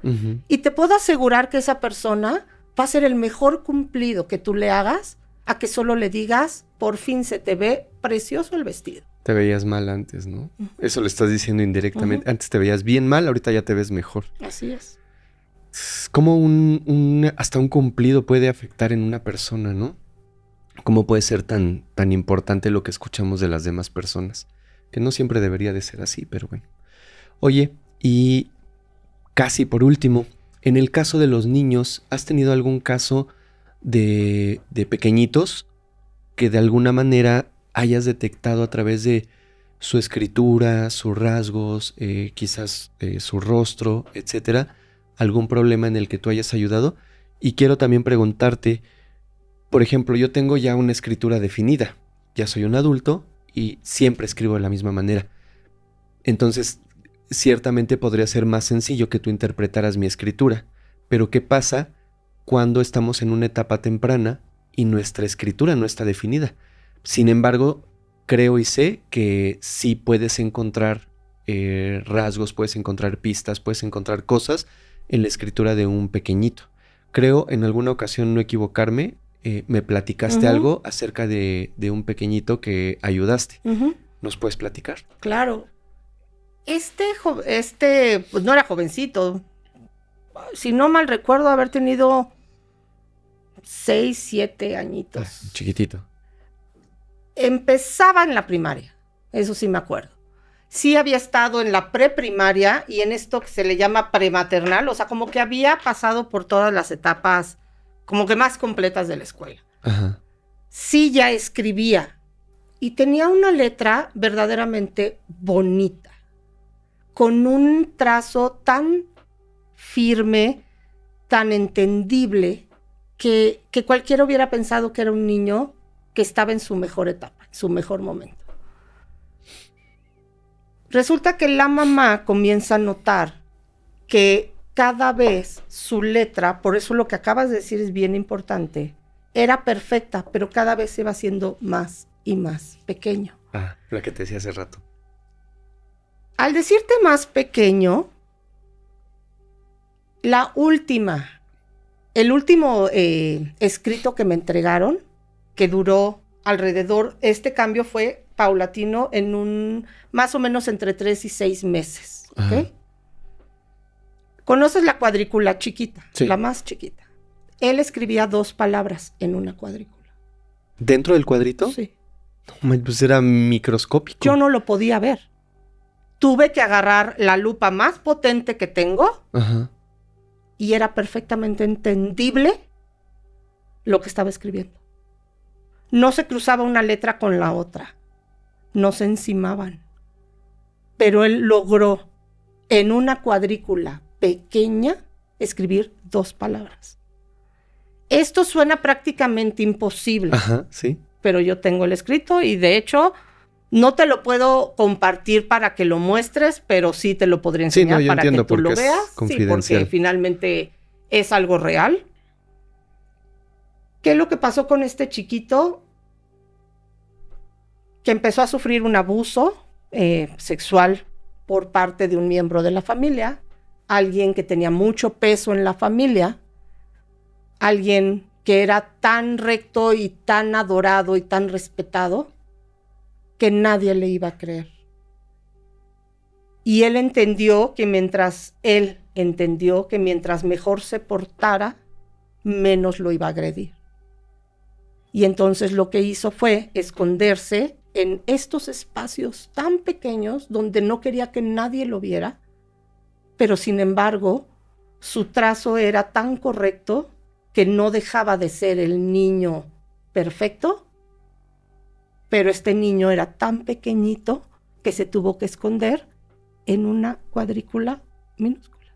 Y te puedo asegurar que esa persona va a ser el mejor cumplido que tú le hagas a que solo le digas, por fin se te ve precioso el vestido. Te veías mal antes, ¿no? Eso le estás diciendo indirectamente. Antes te veías bien mal, ahorita ya te ves mejor. Así es. ¿Cómo hasta un cumplido puede afectar en una persona, no? ¿Cómo puede ser tan importante lo que escuchamos de las demás personas? Que no siempre debería de ser así, pero bueno. Oye, y casi por último, en el caso de los niños, ¿has tenido algún caso de pequeñitos que de alguna manera hayas detectado a través de su escritura, sus rasgos, quizás su rostro, etcétera, algún problema en el que tú hayas ayudado? Y quiero también preguntarte, por ejemplo, yo tengo ya una escritura definida, ya soy un adulto y siempre escribo de la misma manera. Entonces, ciertamente podría ser más sencillo que tú interpretaras mi escritura, pero ¿qué pasa cuando estamos en una etapa temprana y nuestra escritura no está definida? Sin embargo, creo y sé que sí puedes encontrar rasgos, puedes encontrar pistas, puedes encontrar cosas en la escritura de un pequeñito. Creo en alguna ocasión no equivocarme, me platicaste algo acerca de un pequeñito que ayudaste. ¿Nos puedes platicar? Claro. Pues no era jovencito. Si no mal recuerdo, haber tenido 6, 7 añitos. Chiquitito. Empezaba en la primaria, eso sí me acuerdo. Sí había estado en la preprimaria y en esto que se le llama prematernal, o sea, como que había pasado por todas las etapas como que más completas de la escuela. Ajá. Sí ya escribía y tenía una letra verdaderamente bonita, con un trazo tan firme, tan entendible, que cualquiera hubiera pensado que era un niño que estaba en su mejor etapa, en su mejor momento. Resulta que la mamá comienza a notar que cada vez su letra, por eso lo que acabas de decir es bien importante, era perfecta, pero cada vez se va haciendo más y más pequeño. Ah, lo que te decía hace rato. Al decirte más pequeño, el último escrito que me entregaron, que duró alrededor, este cambio fue paulatino en más o menos entre 3 y 6 meses. ¿Ok? ¿Conoces la cuadrícula chiquita? Sí. La más chiquita. Él escribía 2 palabras en una cuadrícula. ¿Dentro del cuadrito? Sí. No, pues era microscópico. Yo no lo podía ver. Tuve que agarrar la lupa más potente que tengo. Ajá. Y era perfectamente entendible lo que estaba escribiendo. No se cruzaba una letra con la otra. No se encimaban. Pero él logró en una cuadrícula pequeña escribir 2 palabras. Esto suena prácticamente imposible. Ajá, sí. Pero yo tengo el escrito y de hecho No te lo puedo compartir para que lo muestres, pero sí te lo podría enseñar para que tú lo veas. Sí, porque finalmente es algo real. ¿Qué es lo que pasó con este chiquito? Que empezó a sufrir un abuso sexual por parte de un miembro de la familia, alguien que tenía mucho peso en la familia, alguien que era tan recto y tan adorado y tan respetado que nadie le iba a creer. Y él entendió que mientras mejor se portara, menos lo iba a agredir. Y entonces lo que hizo fue esconderse en estos espacios tan pequeños donde no quería que nadie lo viera, pero sin embargo, su trazo era tan correcto que no dejaba de ser el niño perfecto, pero este niño era tan pequeñito que se tuvo que esconder en una cuadrícula minúscula.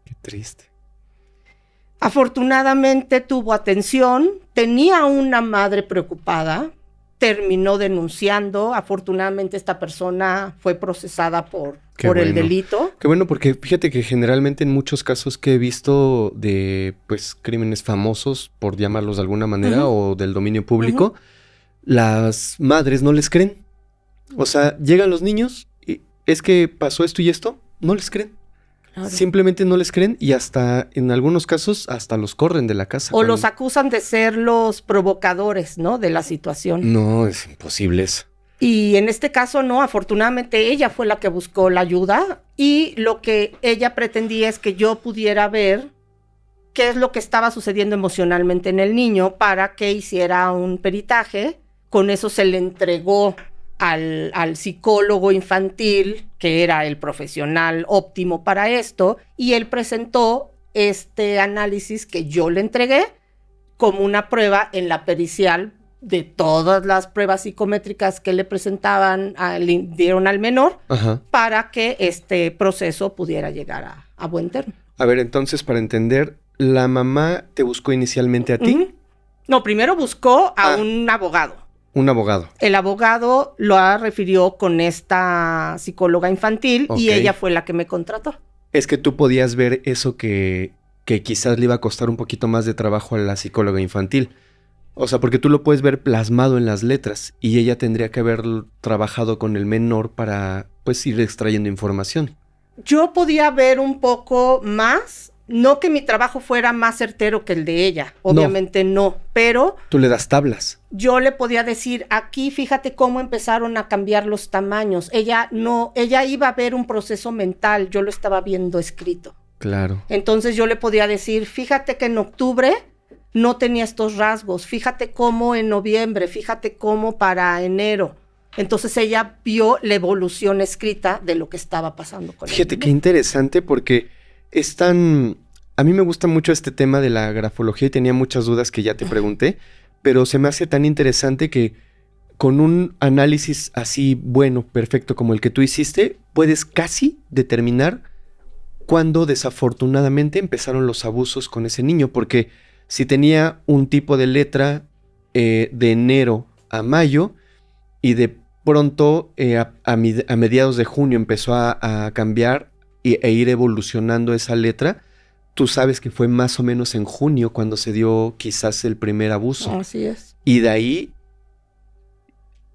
Qué triste. Afortunadamente tuvo atención, tenía una madre preocupada, terminó denunciando. Afortunadamente esta persona fue procesada por el delito. Qué bueno, porque fíjate que generalmente en muchos casos que he visto de pues crímenes famosos, por llamarlos de alguna manera, o del dominio público, las madres no les creen. O sea, llegan los niños y es que pasó esto y esto, no les creen. Claro. Simplemente no les creen y hasta, en algunos casos, hasta los corren de la casa. O los acusan de ser los provocadores, ¿no? De la situación. No, es imposible eso. Y en este caso no, afortunadamente ella fue la que buscó la ayuda y lo que ella pretendía es que yo pudiera ver qué es lo que estaba sucediendo emocionalmente en el niño para que hiciera un peritaje. Con eso se le entregó al psicólogo infantil, que era el profesional óptimo para esto, y él presentó este análisis que yo le entregué como una prueba en la pericial de todas las pruebas psicométricas que le presentaban, le dieron al menor, para que este proceso pudiera llegar a buen término. A ver, entonces, para entender, ¿la mamá te buscó inicialmente a ti? No, primero buscó a un abogado. Un abogado. El abogado lo refirió con esta psicóloga infantil y ella fue la que me contrató. Es que tú podías ver eso que quizás le iba a costar un poquito más de trabajo a la psicóloga infantil. O sea, porque tú lo puedes ver plasmado en las letras y ella tendría que haber trabajado con el menor para, pues, ir extrayendo información. Yo podía ver un poco más, no que mi trabajo fuera más certero que el de ella, obviamente no, pero... Tú le das tablas. Yo le podía decir, aquí fíjate cómo empezaron a cambiar los tamaños. Ella iba a ver un proceso mental, yo lo estaba viendo escrito. Claro. Entonces yo le podía decir, fíjate que en octubre no tenía estos rasgos, fíjate cómo en noviembre, fíjate cómo para enero. Entonces ella vio la evolución escrita de lo que estaba pasando con ella. Fíjate qué interesante porque es tan... A mí me gusta mucho este tema de la grafología y tenía muchas dudas que ya te pregunté, pero se me hace tan interesante que con un análisis así bueno, perfecto como el que tú hiciste, puedes casi determinar cuándo desafortunadamente empezaron los abusos con ese niño, porque si tenía un tipo de letra de enero a mayo y de pronto a mediados de junio empezó a cambiar e ir evolucionando esa letra, tú sabes que fue más o menos en junio cuando se dio quizás el primer abuso. Así es. Y de ahí,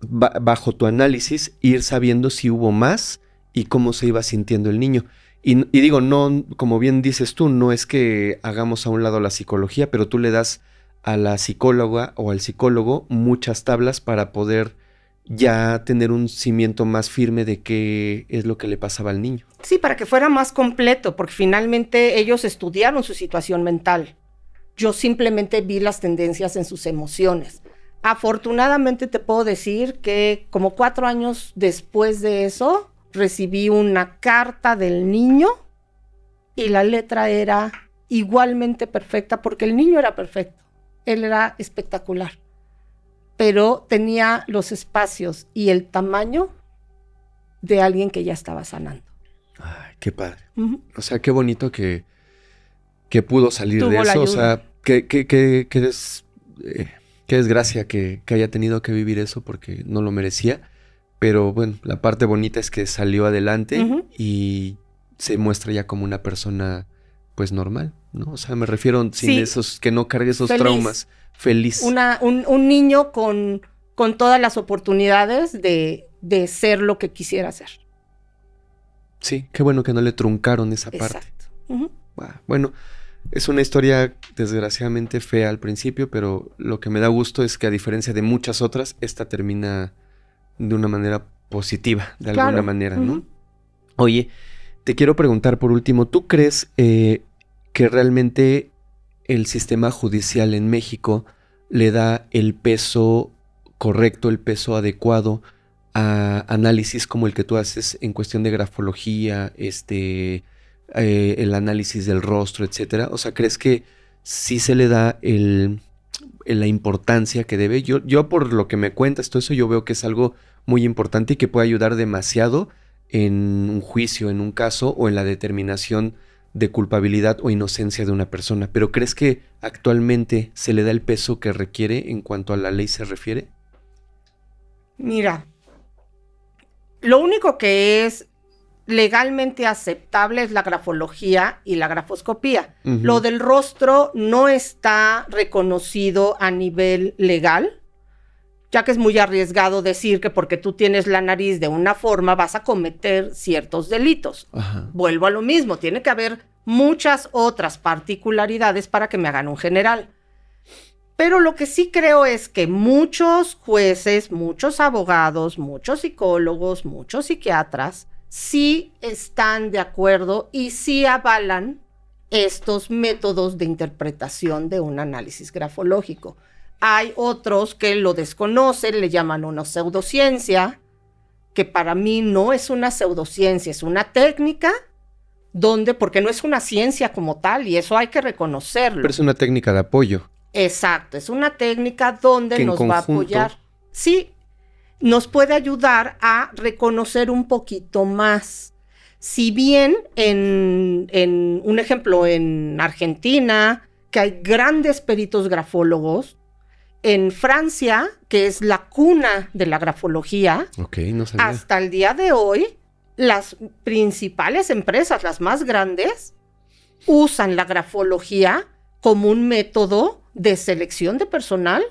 bajo tu análisis, ir sabiendo si hubo más y cómo se iba sintiendo el niño. Y digo, no, como bien dices tú, no es que hagamos a un lado la psicología, pero tú le das a la psicóloga o al psicólogo muchas tablas para poder ya tener un cimiento más firme de qué es lo que le pasaba al niño. Sí, para que fuera más completo, porque finalmente ellos estudiaron su situación mental. Yo simplemente vi las tendencias en sus emociones. Afortunadamente te puedo decir que como 4 años después de eso, recibí una carta del niño y la letra era igualmente perfecta, porque el niño era perfecto, él era espectacular, pero tenía los espacios y el tamaño de alguien que ya estaba sanando. Ay, qué padre. O sea, qué bonito que pudo salir de eso. O sea, qué desgracia que haya tenido que vivir eso porque no lo merecía. Pero bueno, la parte bonita es que salió adelante Ujú. y se muestra ya como una persona pues normal, ¿no? O sea, me refiero sin Sí. esos, que no cargue esos Feliz. traumas. Feliz. Un niño con todas las oportunidades de ser lo que quisiera ser. Sí, qué bueno que no le truncaron esa parte. Exacto. Ujú. Bueno, es una historia desgraciadamente fea al principio, pero lo que me da gusto es que a diferencia de muchas otras, esta termina de una manera positiva, de alguna Claro. manera, ¿no? Ujú. Oye, te quiero preguntar por último, ¿tú crees que realmente el sistema judicial en México le da el peso correcto, el peso adecuado a análisis como el que tú haces en cuestión de grafología, el análisis del rostro, etcétera? O sea, ¿crees que sí se le da la importancia que debe? Yo por lo que me cuentas, todo eso, yo veo que es algo muy importante y que puede ayudar demasiado en un juicio, en un caso o en la determinación de culpabilidad o inocencia de una persona. ¿Pero crees que actualmente se le da el peso que requiere en cuanto a la ley se refiere? Mira, lo único que es legalmente aceptable es la grafología y la grafoscopía. Ujú. Lo del rostro no está reconocido a nivel legal, ya que es muy arriesgado decir que porque tú tienes la nariz de una forma vas a cometer ciertos delitos. Ajá. Vuelvo a lo mismo, tiene que haber muchas otras particularidades para que me hagan un general. Pero lo que sí creo es que muchos jueces, muchos abogados, muchos psicólogos, muchos psiquiatras sí están de acuerdo y sí avalan estos métodos de interpretación de un análisis grafológico. Hay otros que lo desconocen, le llaman una pseudociencia, que para mí no es una pseudociencia, es una técnica porque no es una ciencia como tal y eso hay que reconocerlo. Pero es una técnica de apoyo. Exacto, es una técnica donde Que en nos va a conjunto- apoyar. Sí, nos puede ayudar a reconocer un poquito más. Si bien en un ejemplo en Argentina, que hay grandes peritos grafólogos, en Francia, que es la cuna de la grafología, Ok, no sabía. hasta el día de hoy, las principales empresas, las más grandes, usan la grafología como un método de selección de personal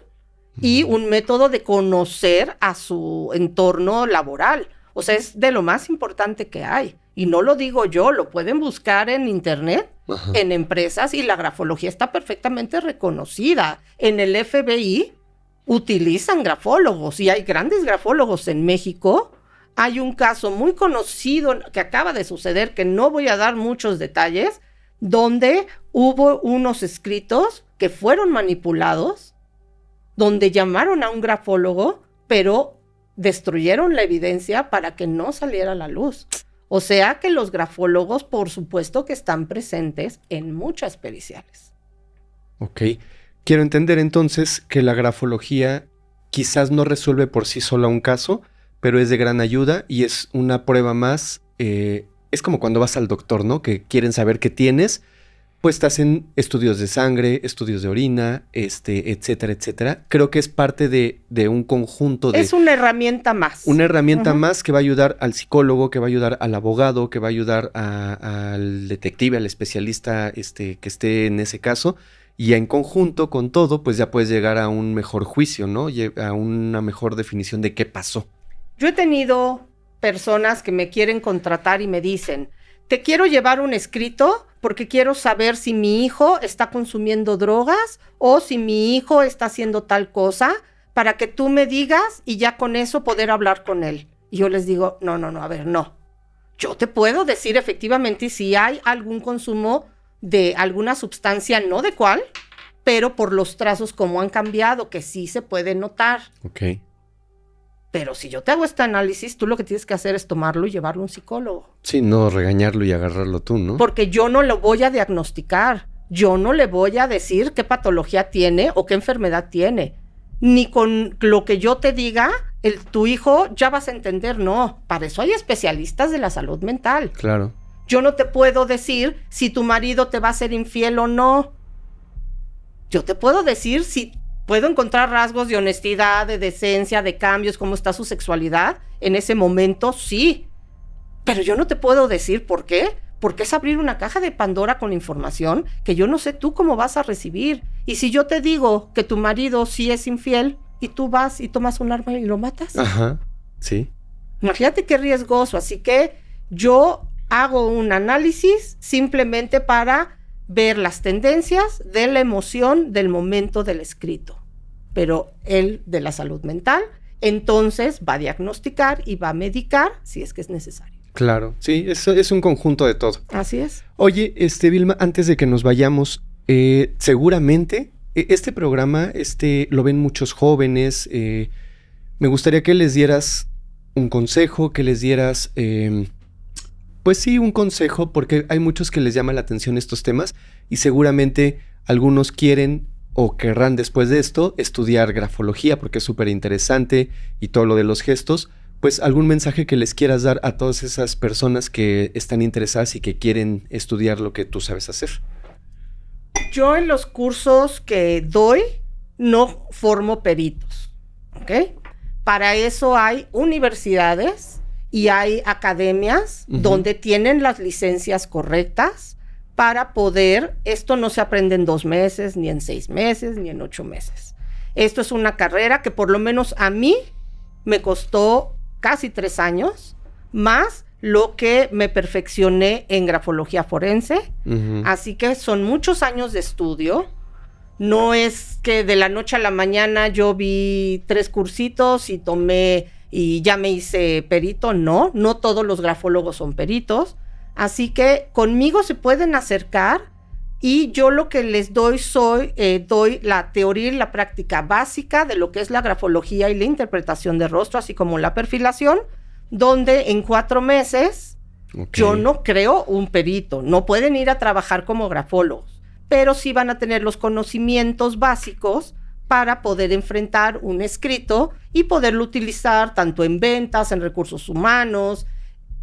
y un método de conocer a su entorno laboral. O sea, es de lo más importante que hay. Y no lo digo yo, lo pueden buscar en internet, Ajá. en empresas, y la grafología está perfectamente reconocida. En el FBI utilizan grafólogos y hay grandes grafólogos en México. Hay un caso muy conocido que acaba de suceder, que no voy a dar muchos detalles, donde hubo unos escritos que fueron manipulados, donde llamaron a un grafólogo, pero destruyeron la evidencia para que no saliera a la luz. O sea que los grafólogos, por supuesto que están presentes en muchas periciales. Ok. Quiero entender entonces que la grafología quizás no resuelve por sí sola un caso, pero es de gran ayuda y es una prueba más. Es como cuando vas al doctor, ¿no? Que quieren saber qué tienes. Pues te hacen estudios de sangre, estudios de orina, etcétera, etcétera. Creo que es parte de un conjunto de... Es una herramienta más. Una herramienta Ujú. más que va a ayudar al psicólogo, que va a ayudar al abogado, que va a ayudar al detective, al especialista que esté en ese caso. Y en conjunto con todo, pues ya puedes llegar a un mejor juicio, ¿no? A una mejor definición de qué pasó. Yo he tenido personas que me quieren contratar y me dicen, te quiero llevar un escrito porque quiero saber si mi hijo está consumiendo drogas o si mi hijo está haciendo tal cosa, para que tú me digas y ya con eso poder hablar con él. Y yo les digo, no, a ver, no. Yo te puedo decir efectivamente si hay algún consumo de alguna sustancia, no de cuál, pero por los trazos como han cambiado, que sí se puede notar. Ok. Pero si yo te hago este análisis, tú lo que tienes que hacer es tomarlo y llevarlo a un psicólogo. Sí, no regañarlo y agarrarlo tú, ¿no? Porque yo no lo voy a diagnosticar. Yo no le voy a decir qué patología tiene o qué enfermedad tiene. Ni con lo que yo te diga, tu hijo ya vas a entender. No, para eso hay especialistas de la salud mental. Claro. Yo no te puedo decir si tu marido te va a ser infiel o no. Yo te puedo decir si Puedo encontrar rasgos de honestidad, de decencia, de cambios, cómo está su sexualidad en ese momento, sí. Pero yo no te puedo decir por qué, porque es abrir una caja de Pandora con información que yo no sé tú cómo vas a recibir. Y si yo te digo que tu marido sí es infiel y tú vas y tomas un arma y lo matas. Ajá, sí. Imagínate qué riesgoso. Así que yo hago un análisis simplemente para ver las tendencias de la emoción del momento del escrito. Pero él de la salud mental, entonces va a diagnosticar y va a medicar si es que es necesario. Claro, sí, es un conjunto de todo. Así es. Oye, Vilma, antes de que nos vayamos, seguramente este programa lo ven muchos jóvenes. Me gustaría que les dieras un consejo, que les dieras, pues sí, un consejo, porque hay muchos que les llama la atención estos temas y seguramente algunos quieren o querrán después de esto estudiar grafología porque es súper interesante y todo lo de los gestos. Pues algún mensaje que les quieras dar a todas esas personas que están interesadas y que quieren estudiar lo que tú sabes hacer. Yo en los cursos que doy no formo peritos, ¿ok? Para eso hay universidades y hay academias donde tienen las licencias correctas para poder, esto no se aprende en 2 meses, ni en 6 meses, ni en 8 meses. Esto es una carrera que por lo menos a mí me costó casi 3 años, más lo que me perfeccioné en grafología forense. Así que son muchos años de estudio. No es que de la noche a la mañana yo vi 3 cursitos y tomé y ya me hice perito. No todos los grafólogos son peritos. Así que conmigo se pueden acercar y yo lo que les doy doy la teoría y la práctica básica de lo que es la grafología y la interpretación de rostro, así como la perfilación, donde en 4 meses yo no creo un perito. No pueden ir a trabajar como grafólogos, pero sí van a tener los conocimientos básicos para poder enfrentar un escrito y poderlo utilizar tanto en ventas, en recursos humanos.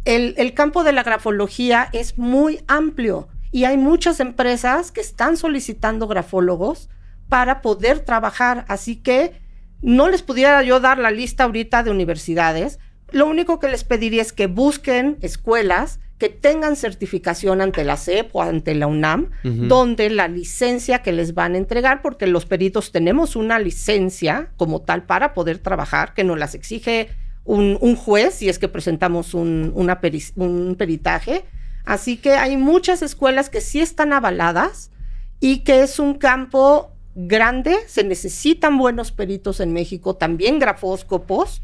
El campo de la grafología es muy amplio y hay muchas empresas que están solicitando grafólogos para poder trabajar, así que no les pudiera yo dar la lista ahorita de universidades. Lo único que les pediría es que busquen escuelas que tengan certificación ante la SEP o ante la UNAM, donde la licencia que les van a entregar, porque los peritos tenemos una licencia como tal para poder trabajar, que nos las exige un juez si es que presentamos un peritaje. Así que hay muchas escuelas que sí están avaladas y que es un campo grande. Se necesitan buenos peritos en México, también grafóscopos,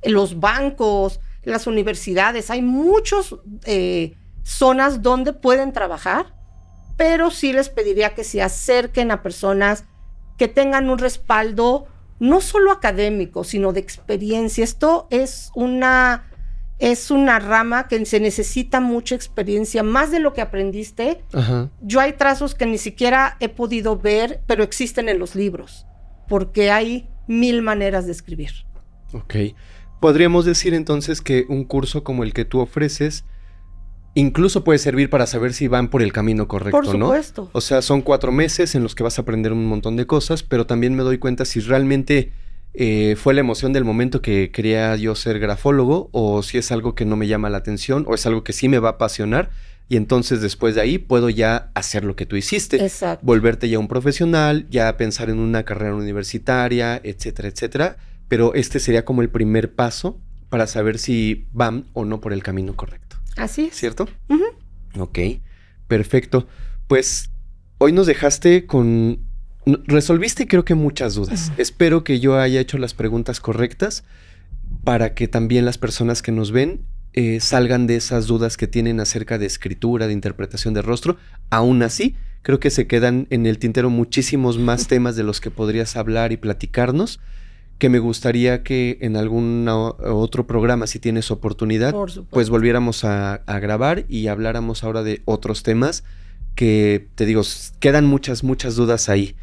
los bancos, las universidades. Hay muchas zonas donde pueden trabajar, pero sí les pediría que se acerquen a personas que tengan un respaldo no solo académico, sino de experiencia. Esto es una rama que se necesita mucha experiencia, más de lo que aprendiste. Yo hay trazos que ni siquiera he podido ver, pero existen en los libros, porque hay 1000 maneras de escribir. Ok. Podríamos decir entonces que un curso como el que tú ofreces incluso puede servir para saber si van por el camino correcto, ¿no? Por supuesto. O sea, son 4 meses en los que vas a aprender un montón de cosas, pero también me doy cuenta si realmente fue la emoción del momento que quería yo ser grafólogo, o si es algo que no me llama la atención, o es algo que sí me va a apasionar, y entonces después de ahí puedo ya hacer lo que tú hiciste. Exacto. Volverte ya un profesional, ya pensar en una carrera universitaria, etcétera, etcétera. Pero este sería como el primer paso para saber si van o no por el camino correcto. Así es. ¿Cierto? Ok, perfecto. Pues hoy nos dejaste resolviste creo que muchas dudas. Espero que yo haya hecho las preguntas correctas para que también las personas que nos ven salgan de esas dudas que tienen acerca de escritura, de interpretación de rostro. Aún así, creo que se quedan en el tintero muchísimos más temas de los que podrías hablar y platicarnos, que me gustaría que en algún otro programa, si tienes oportunidad, pues volviéramos a grabar y habláramos ahora de otros temas que, te digo, quedan muchas dudas ahí.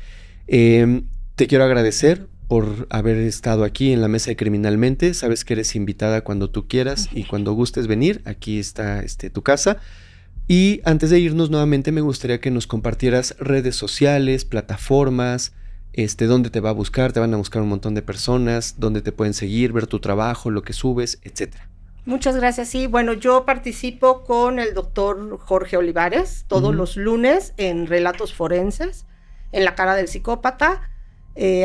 Te quiero agradecer por haber estado aquí en la mesa de Criminalmente. Sabes que eres invitada cuando tú quieras y cuando gustes venir. Aquí está tu casa. Y antes de irnos nuevamente, me gustaría que nos compartieras redes sociales, plataformas, dónde te va a buscar, te van a buscar un montón de personas, dónde te pueden seguir, ver tu trabajo, lo que subes, etcétera. Muchas gracias. Sí, bueno, yo participo con el doctor Jorge Olivares todos los lunes en Relatos Forenses, en La Cara del Psicópata.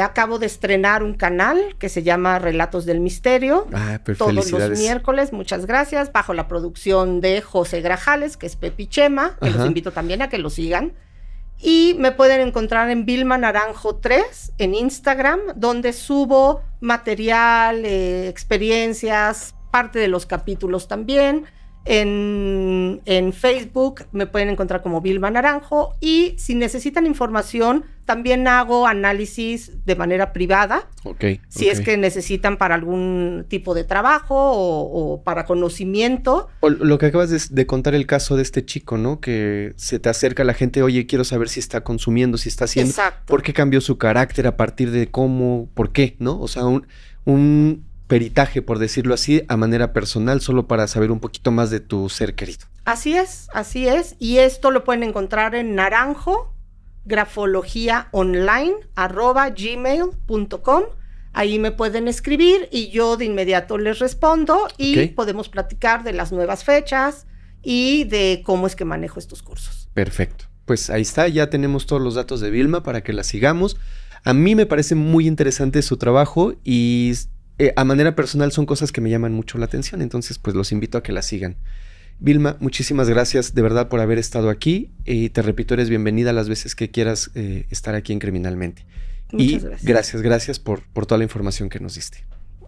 Acabo de estrenar un canal que se llama Relatos del Misterio. Pues todos los miércoles, muchas gracias, bajo la producción de José Grajales, que es Pepi Chema, que los invito también a que lo sigan. Y me pueden encontrar en Vilma Naranjo 3 en Instagram, donde subo material, experiencias, parte de los capítulos también. En Facebook me pueden encontrar como Vilma Naranjo, y si necesitan información también hago análisis de manera privada, si es que necesitan para algún tipo de trabajo o para conocimiento. O lo que acabas de contar, el caso de este chico, ¿no? Que se te acerca la gente, oye, quiero saber si está consumiendo, si está haciendo, por qué cambió su carácter, a partir de cómo, por qué, ¿no? O sea, un peritaje, por decirlo así, a manera personal, solo para saber un poquito más de tu ser querido. Así es. Y esto lo pueden encontrar en naranjografologiaonline@gmail.com. Ahí me pueden escribir y yo de inmediato les respondo y podemos platicar de las nuevas fechas y de cómo es que manejo estos cursos. Perfecto. Pues ahí está, ya tenemos todos los datos de Vilma para que la sigamos. A mí me parece muy interesante su trabajo y a manera personal son cosas que me llaman mucho la atención, entonces pues los invito a que la sigan. Vilma, muchísimas gracias de verdad por haber estado aquí y te repito, eres bienvenida las veces que quieras estar aquí en Criminalmente. Muchas gracias por toda la información que nos diste.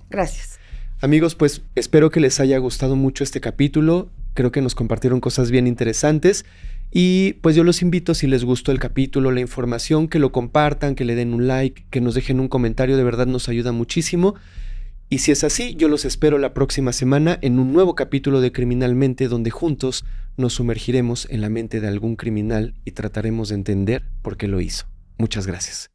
Gracias. Amigos, pues espero que les haya gustado mucho este capítulo, creo que nos compartieron cosas bien interesantes y pues yo los invito, si les gustó el capítulo, la información, que lo compartan, que le den un like, que nos dejen un comentario, de verdad nos ayuda muchísimo. Y si es así, yo los espero la próxima semana en un nuevo capítulo de Criminalmente, donde juntos nos sumergiremos en la mente de algún criminal y trataremos de entender por qué lo hizo. Muchas gracias.